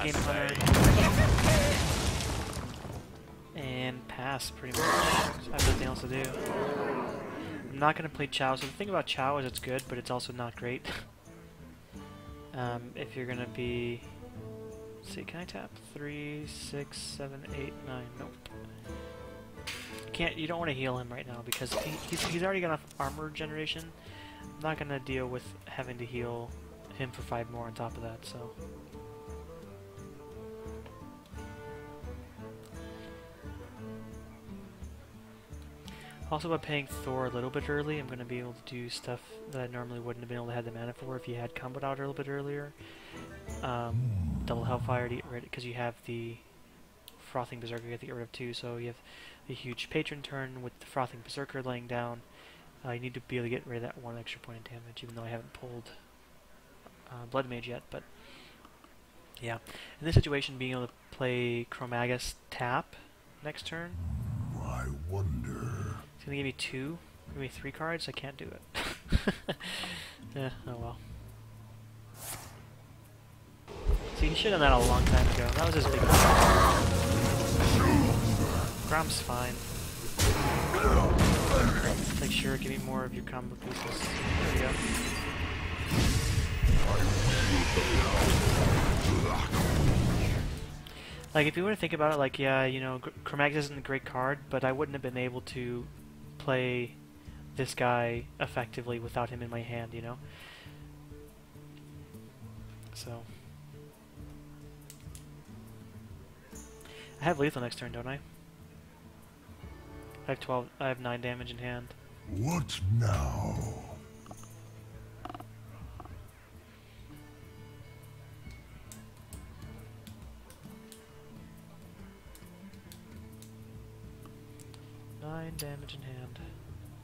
Game Hunter. And pass, pretty much. So I have nothing else to do. I'm not going to play Chow. So the thing about Chow is it's good, but it's also not great. If you're going to be... Let's see, can I tap? 3, 6, 7, 8, 9. Nope. You don't want to heal him right now because he's already got enough armor generation. I'm not going to deal with having to heal him for 5 more on top of that, so... Also, by paying Thor a little bit early, I'm going to be able to do stuff that I normally wouldn't have been able to have the mana for if you had comboed out a little bit earlier. Double Hellfire to get rid because you have the Frothing Berserker you have to get rid of too, so you have the huge Patron turn with the Frothing Berserker laying down. You need to be able to get rid of that 1 extra point of damage, even though I haven't pulled Blood Mage yet, but yeah. In this situation, being able to play Chromagus tap next turn. I wonder... It's gonna give me 2, give me 3 cards. I can't do it. Yeah, oh well. See, he should have done that a long time ago. That was his big one. Grom's fine. It's like, sure, give me more of your combo pieces. There we go. Like, if you want to think about it, like, yeah, Chromagus isn't a great card, but I wouldn't have been able to play this guy effectively without him in my hand, So... I have lethal next turn, don't I? I have 9 damage in hand. What now? Nine damage in hand.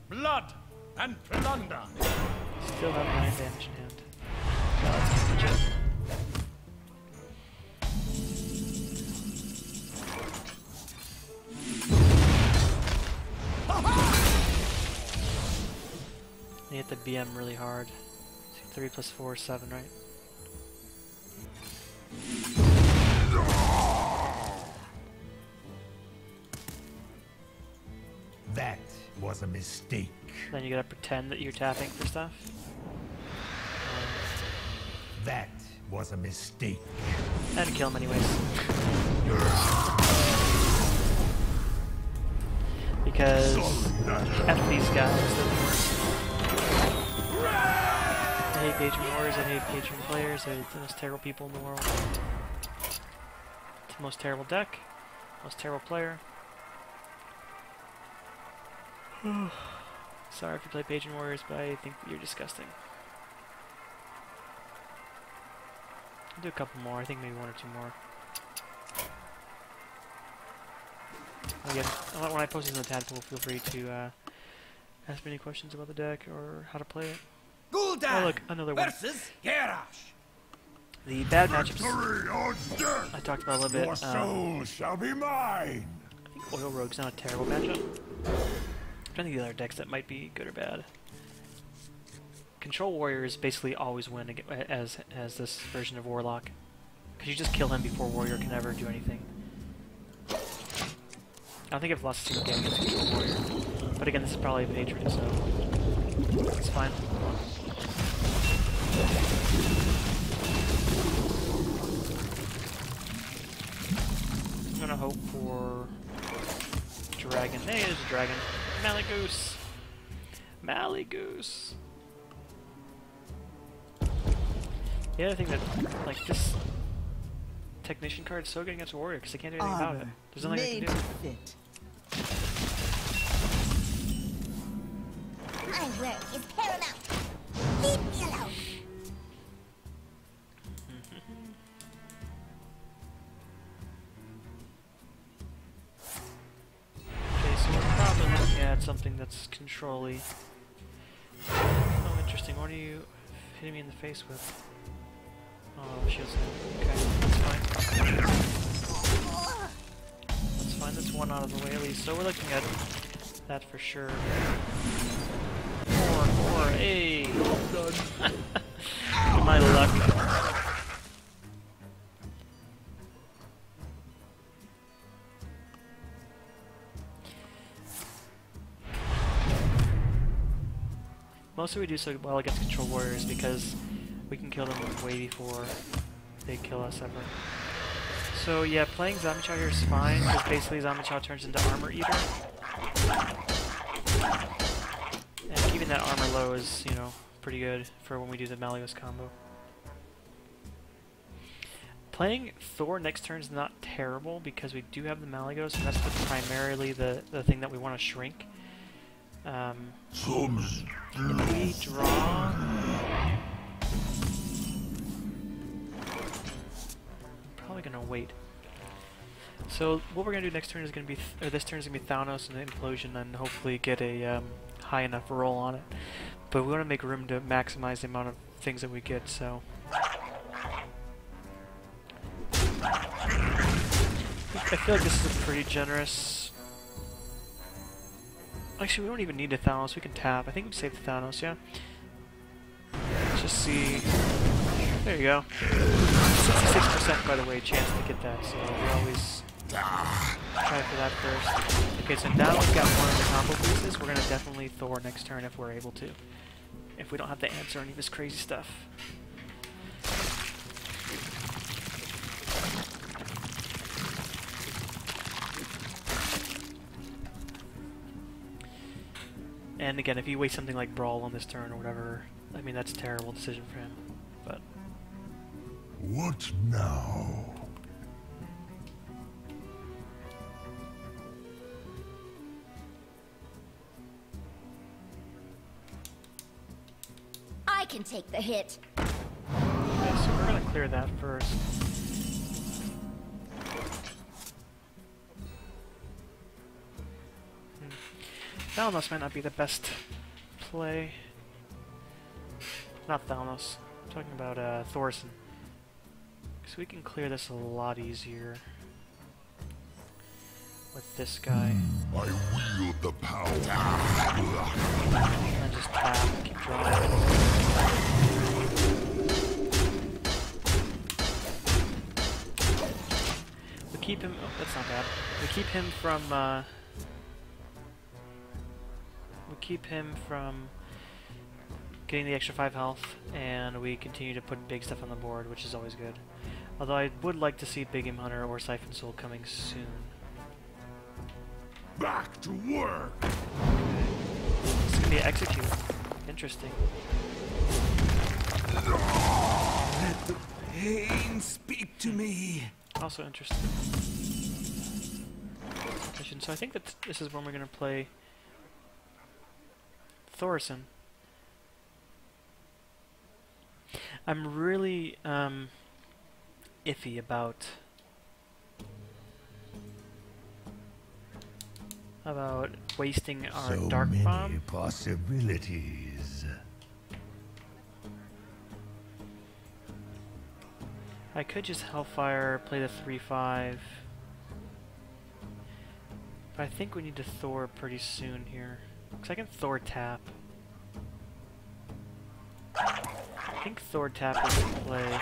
Blood and plunder. Still have 9 damage in hand. Wow, that's legit. You hit the BM really hard. 3 plus 4 is 7, right? That was a mistake. Then you gotta pretend that you're tapping for stuff. That was a mistake. And kill him anyways. Because F these guys, they're the worst. I hate Patron Warriors, I hate Patron players, they're the most terrible people in the world. It's the most terrible deck, most terrible player. Sorry if you play Patron Warriors, but I think that you're disgusting. I'll do a couple more, I think maybe 1 or 2 more. Again, when I post these in the Tadpool, feel free to ask me any questions about the deck or how to play it. Gul'dan Oh look, another one. versus Garrosh. The bad matchups Victory or death! I talked about a little bit. Your soul shall be mine! I think Oil Rogue's not a terrible matchup. I'm trying to think of the other decks that might be good or bad. Control Warriors basically always win as this version of Warlock. Because you just kill him before Warrior can ever do anything. I don't think I've lost a single game against Control Warrior. But again, this is probably a Patron, so it's fine. I'm gonna hope for dragon. Hey, there's a dragon. Maly-Goose! Maly-Goose! The other thing that, like, this Technician card is so good against Warrior because they can't do anything about it. There's nothing they can do. My work is paramount. Leave me alone. Okay, so we're probably looking at something that's control-y. Oh, interesting. What are you hitting me in the face with? Oh, shield's hit. Okay, that's fine. That's fine, that's 1 out of the way at least. So we're looking at that for sure. 4, hey! My luck. Mostly we do so well against Control Warriors because we can kill them way before they kill us ever. So yeah, playing Zamichow here is fine, because basically Zamichow turns into Armor Eater. And keeping that armor low is, you know, pretty good for when we do the Maly-Goose combo. Playing Thor next turn is not terrible, because we do have the Maly-Goose, and that's primarily the thing that we want to shrink. If we draw... probably gonna wait. So what we're gonna do next turn is gonna be, or this turn is gonna be Thanos and the Implosion, and hopefully get a high enough roll on it. But we want to make room to maximize the amount of things that we get. So I feel like this is a pretty generous. Actually, we don't even need a Thanos. We can tap. I think we save the Thanos. Yeah. Let's just see. There you go. 66%, by the way, chance to get that, so we always try for that first. Okay, so now we've got one of the combo pieces. We're going to definitely Thor next turn if we're able to. If we don't have to answer any of this crazy stuff. And again, if you waste something like Brawl on this turn or whatever, I mean, that's a terrible decision for him. But what now? I can take the hit. okay, so we're gonna clear that first. Thanos might not be the best play... Not Thalmos. I'm talking about Thorson. So we can clear this a lot easier with this guy. I wield the power. And then just tap, keep drawing. We keep him... Oh, that's not bad. We keep him from... we keep him from getting the extra 5 health, and we continue to put big stuff on the board, which is always good. Although I would like to see Big Aim Hunter or Siphon Soul coming soon. Back to work. This is gonna be execute. Interesting. Let the pain speak to me. Also interesting. So I think that this is when we're gonna play Thorson. I'm really iffy about wasting our So Dark many Bomb. possibilities. I could just Hellfire, play the 3/5. But I think we need to Thor pretty soon here. Because I can Thor tap. I think Thor tap is the play. I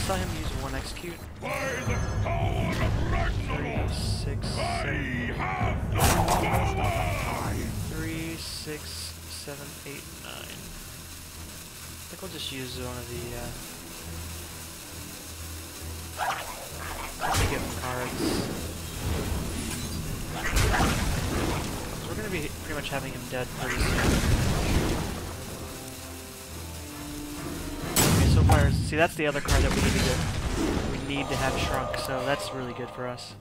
saw him use 1 execute. By the power of 3, 6, 7, I have the power. 3, 6, 7, 8, 9. I think we'll just use one of the gift cards. We're gonna be pretty much having him dead pretty soon. Okay, so far, see, that's the other card that we need to have shrunk, so that's really good for us.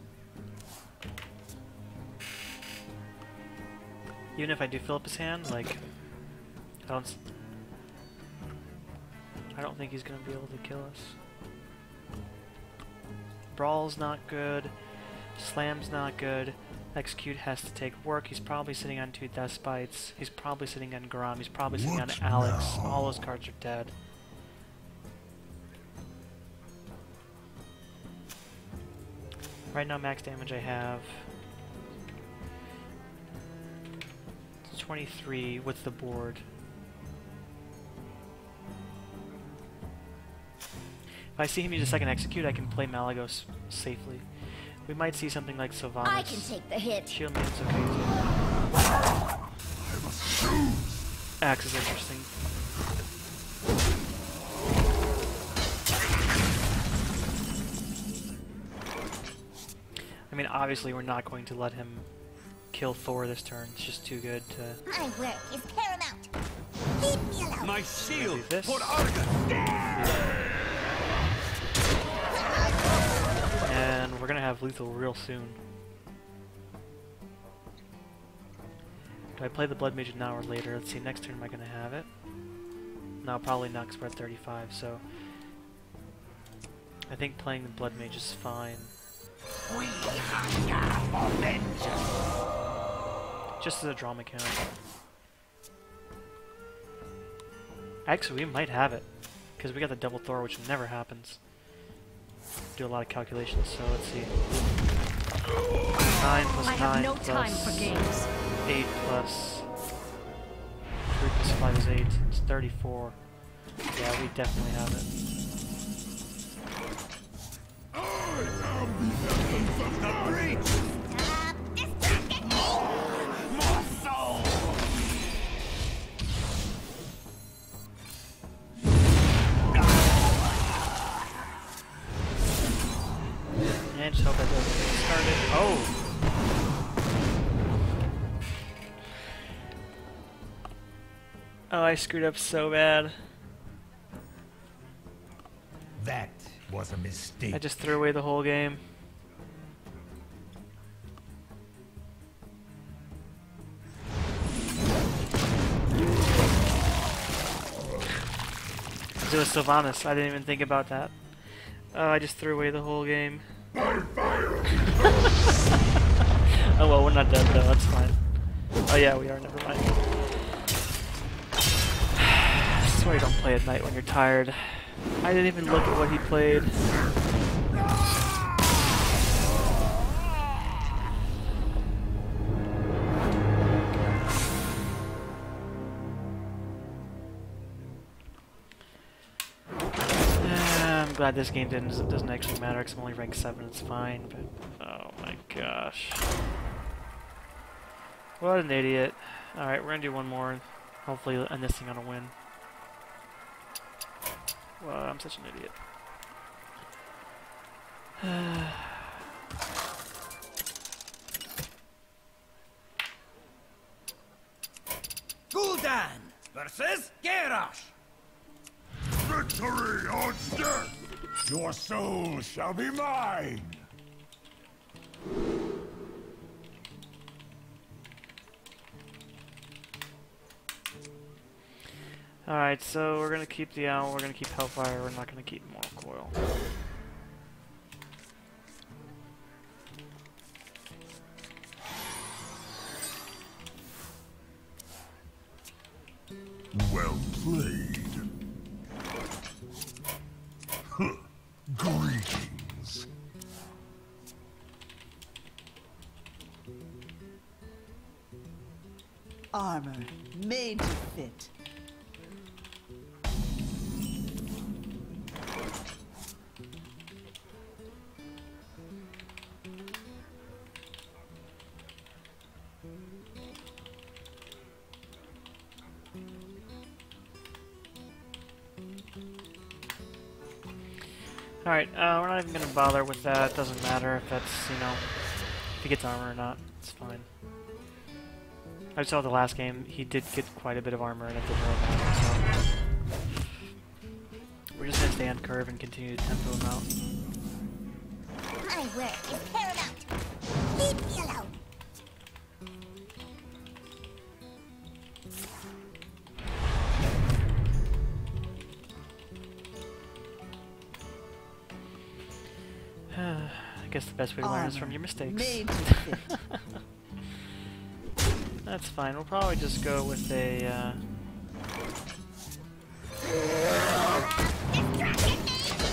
Even if I do fill up his hand, like, I don't think he's gonna be able to kill us. Brawl's not good. Slam's not good. Execute has to take work. He's probably sitting on 2 Death Spites. He's probably sitting on Grom. He's probably sitting on What Alex. now? All those cards are dead. Right now, max damage I have 23 with the board. If I see him use a second execute, I can play Maly-Goose safely. We might see something like Sylvanas. I can take the hit. Shield Man's okay too. Axe is interesting. I mean, obviously we're not going to let him kill Thor this turn. It's just too good to... My work is paramount. Leave me alone. My do shield this. for Argus. And we're gonna have lethal real soon. Do I play the Blood Mage now or later? Let's see, next turn am I gonna have it? No, probably not because we're at 35, so... I think playing the Blood Mage is fine. We hunger for vengeance. Just as a draw mechanic. Actually, we might have it. Because we got the double Thor, which never happens. Do a lot of calculations, so let's see. 9 plus 9 I have no plus time for games. 8 plus 3 plus 5 is 8. It's 34. Yeah, we definitely have it. The breach. Stop distracting me. More soul. And just hope that doesn't get started. Oh! Oh, I screwed up so bad. That was a mistake. I just threw away the whole game. It was Sylvanas. I didn't even think about that. Oh, I just threw away the whole game. Oh well, we're not dead though, that's fine. Oh yeah, we are, never mind. This is why you don't play at night when you're tired. I didn't even look at what he played. I'm glad this game doesn't actually matter because I'm only ranked 7, it's fine, but oh my gosh. What an idiot. Alright, we're gonna do one more. Hopefully end this thing on a win. Well, I'm such an idiot. Gul'dan versus Garrosh. Victory or death! Your soul shall be mine! Alright, so we're gonna keep the owl, we're gonna keep Hellfire, we're not gonna keep Moral Coil. Well played. Huh. Greetings. Armor made to fit. Alright, we're not even gonna bother with that. It doesn't matter if that's, you know, if he gets armor or not. It's fine. I saw the last game, he did get quite a bit of armor and it didn't really matter, so... We're just gonna stay on curve and continue to tempo him out. My work is paramount. Leave me alone. I guess the best way to learn is from your mistakes. Made to fit. That's fine. We'll probably just go with a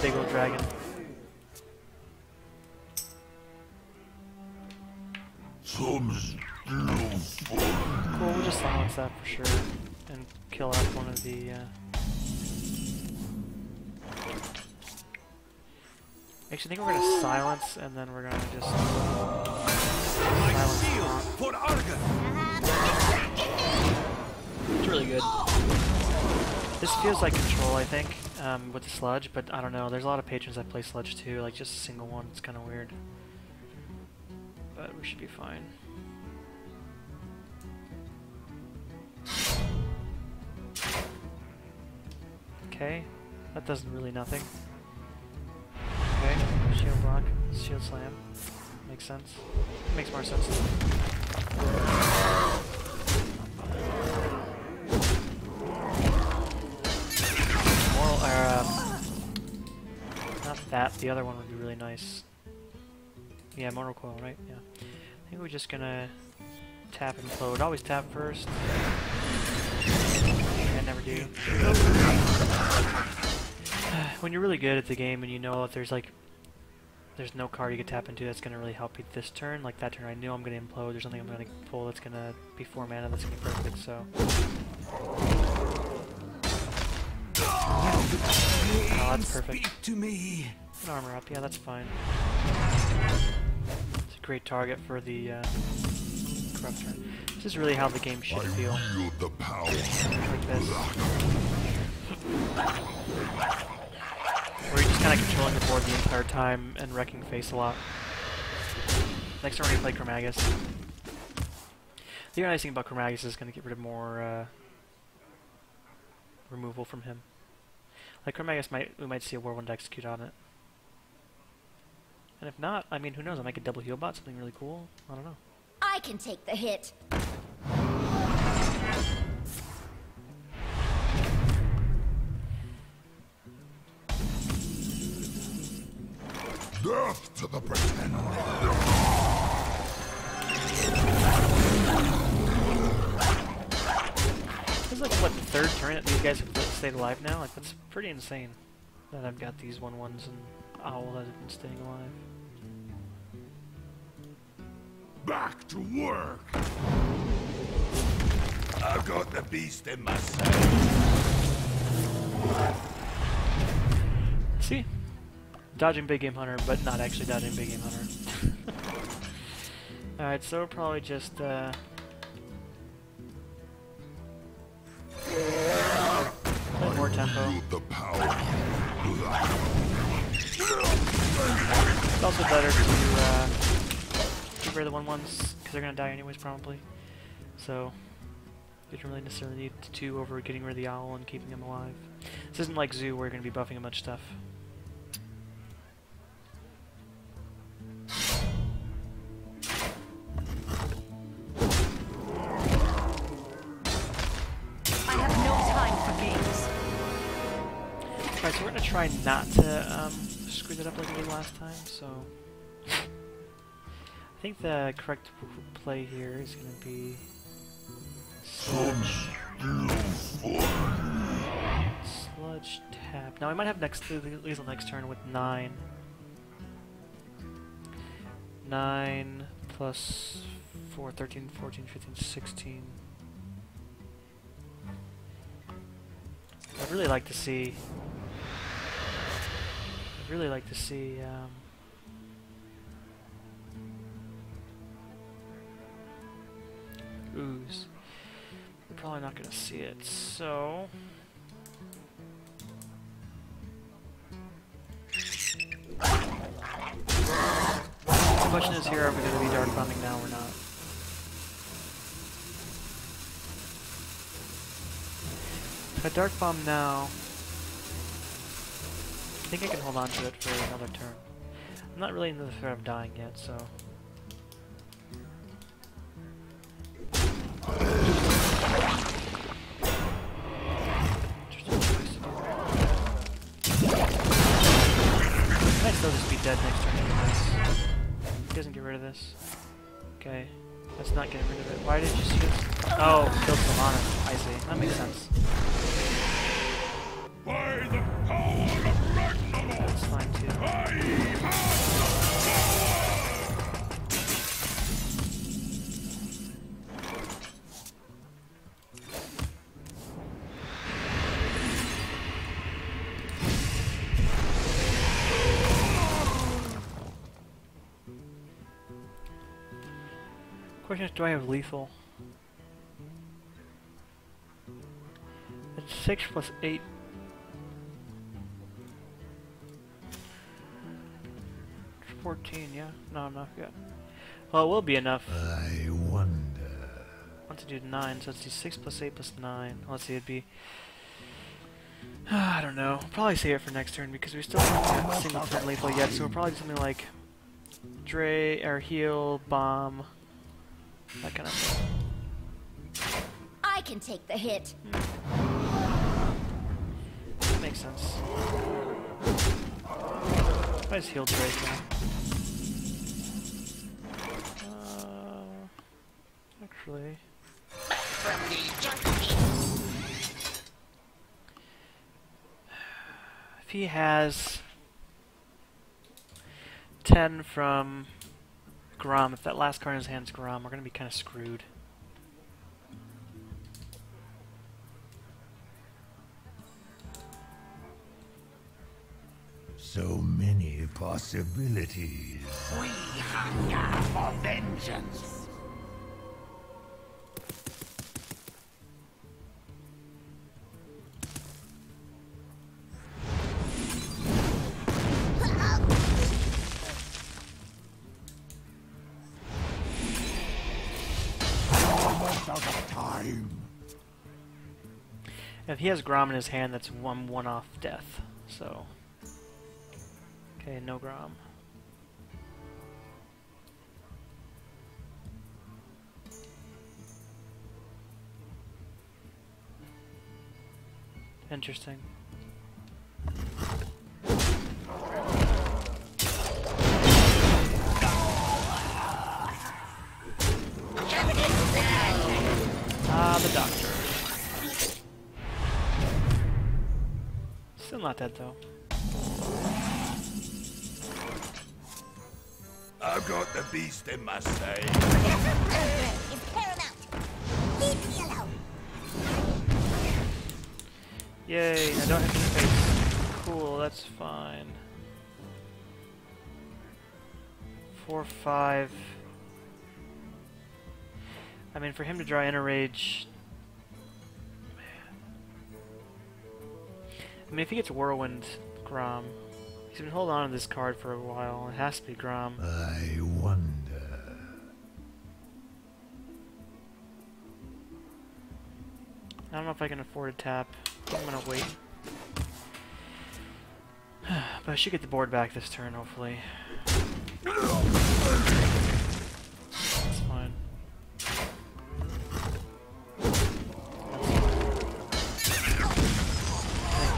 big old dragon. Some still fun. Cool, we'll just silence that for sure and kill off one of the Actually, I think we're gonna silence and then we're gonna just silence. Shield for Argon. It's really good. This feels like control, I think, with the sludge, but I don't know. There's a lot of patrons that play sludge too, like just a single one. It's kind of weird. But we should be fine. Okay, that does really nothing. Okay, shield block, shield slam. Makes sense. Makes more sense. Not that, the other one would be really nice. Yeah, Mortal Coil, right? Yeah. I think we're just gonna tap and implode. Always tap first. I never do. When you're really good at the game and you know if there's no card you can tap into that's gonna really help you this turn, like that turn I knew I'm gonna implode, there's something I'm gonna pull that's gonna be 4 mana that's gonna be perfect, so. Oh, that's perfect. Speak to me. Put armor up, yeah, that's fine. It's a great target for the corrupt turn. This is really how the game should feel. Wield the power. Like this. Where you're just kind of controlling the board the entire time and wrecking face a lot. Next time we're going to play Chromagus. The other nice thing about Chromagus is going to get rid of more removal from him. Like Chromagus, we might see a Whirlwind execute on it. And if not, I mean, who knows? I might get double heal bot, something really cool. I don't know. I can take the hit. Death to the pretender. is like, what, the third turn that these guys have stayed alive now? Like, that's pretty insane that I've got these 1/1s and Owl that have been staying alive. Back to work! I've got the beast in my sight. See? Dodging Big Game Hunter, but not actually dodging Big Game Hunter. Alright, so we'll probably just, play more tempo. The power. It's also better to get rid of the 1/1s, because they're going to die anyways, probably. So, you don't really necessarily need 2 over getting rid of the Owl and keeping him alive. This isn't like Zoo, where you're going to be buffing a bunch of stuff. Alright, so we're going to try not to screw that up like we did last time, so... I think the correct play here is going to be... Sludge tap. Now I might have lethal next turn with 9. 9 plus 4, 13, 14, 15, 16. I'd really like to see... ooze. We're probably not going to see it, so... The question is here, are we going to be dark bombing now or not? If I dark bomb now... I think I can hold on to it for another turn. I'm not really in the threat of dying yet, so... I might still just be dead next turn anyways. He doesn't get rid of this. Okay. Let's not get rid of it. Why did you see this? Oh, killed Solana. I see. That makes sense. By the power of Ragnarok! That's fine too. I have Question is, do I have lethal? It's 6 plus 8. It's 14, yeah? No, I'm not good. Well, it will be enough. I wonder. I want to do 9, so let's do 6 plus 8 plus 9. Let's see, it'd be... I don't know. I'll probably save it for next turn because we still haven't got single turn lethal yet, so we'll probably do something like Dre, or heal, bomb, that kind of thing. I can take the hit. That makes sense. I just healed Dre now. Actually... If he has 10 from Grom, if that last card in his hand's Grom, we're going to be kind of screwed. So many possibilities. We hunger for vengeance. Almost out of time. If he has Grom in his hand, that's one off death, so... Okay, no Grom. Interesting. Ah, the doctor. Still not dead though. I've got the beast in my sight. Anger is paramount. Leave me alone. Yay, I don't have any face. Cool, that's fine. 4, 5. I mean, for him to draw Inner Rage... Man. I mean, if he gets Whirlwind, Grom... He's been holding on to this card for a while. It has to be Grom. I wonder. I don't know if I can afford a tap. I'm gonna wait. But I should get the board back this turn, hopefully. That's fine.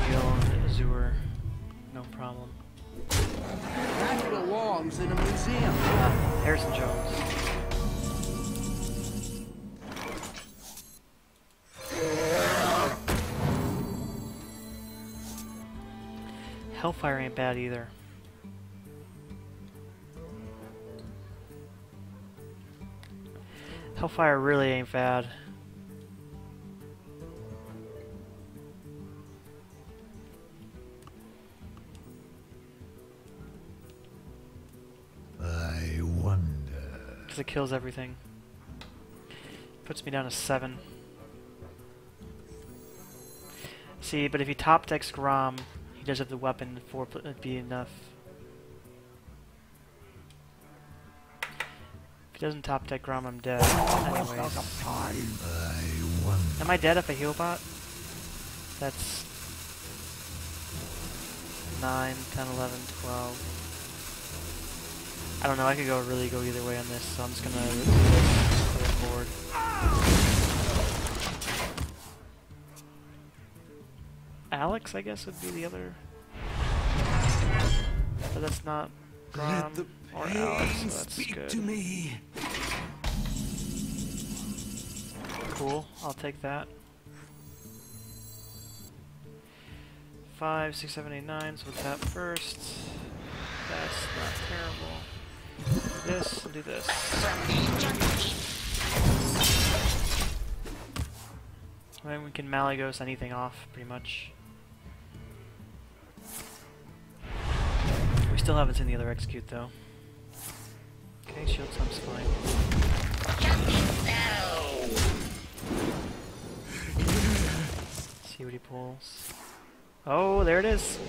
Heal, Azure. No problem. That belongs in a museum. Harrison Jones. Hellfire ain't bad either. Hellfire really ain't bad. I wonder. Because it kills everything. Puts me down to 7. See, but if he top decks Grom, he does have the weapon for it'd be enough. If he doesn't top deck Grom, I'm dead. Anyways. I wonder. Am I dead if I heal bot? That's 9, 10, 11, 12. I don't know, I could really go either way on this, so I'm just gonna do this board. Alex, I guess, would be the other. But that's not Let the Grom or Alex, so pain that's speak good. to me. Cool, I'll take that. 5, 6, 7, 8, 9, so we'll tap first. That's not terrible. This, and do this. And then we can Maly-Goose anything off, pretty much. We still haven't seen the other execute, though. Okay, shield thump's fine. See what he pulls. Oh, there it is!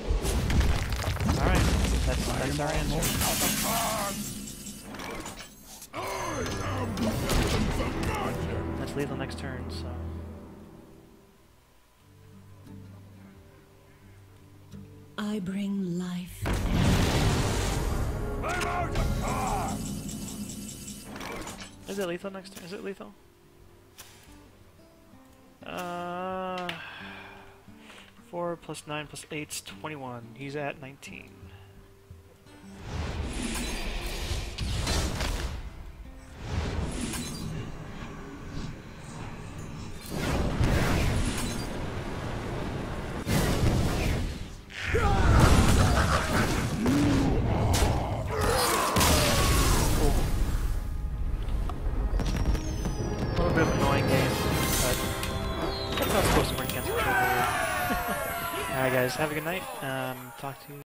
Alright, that's our answer. That's lethal next turn, so... I bring life. Is it lethal next turn? Is it lethal? 4 plus 9 plus 8 is 21. He's at 19. Alright guys, have a good night. Talk to you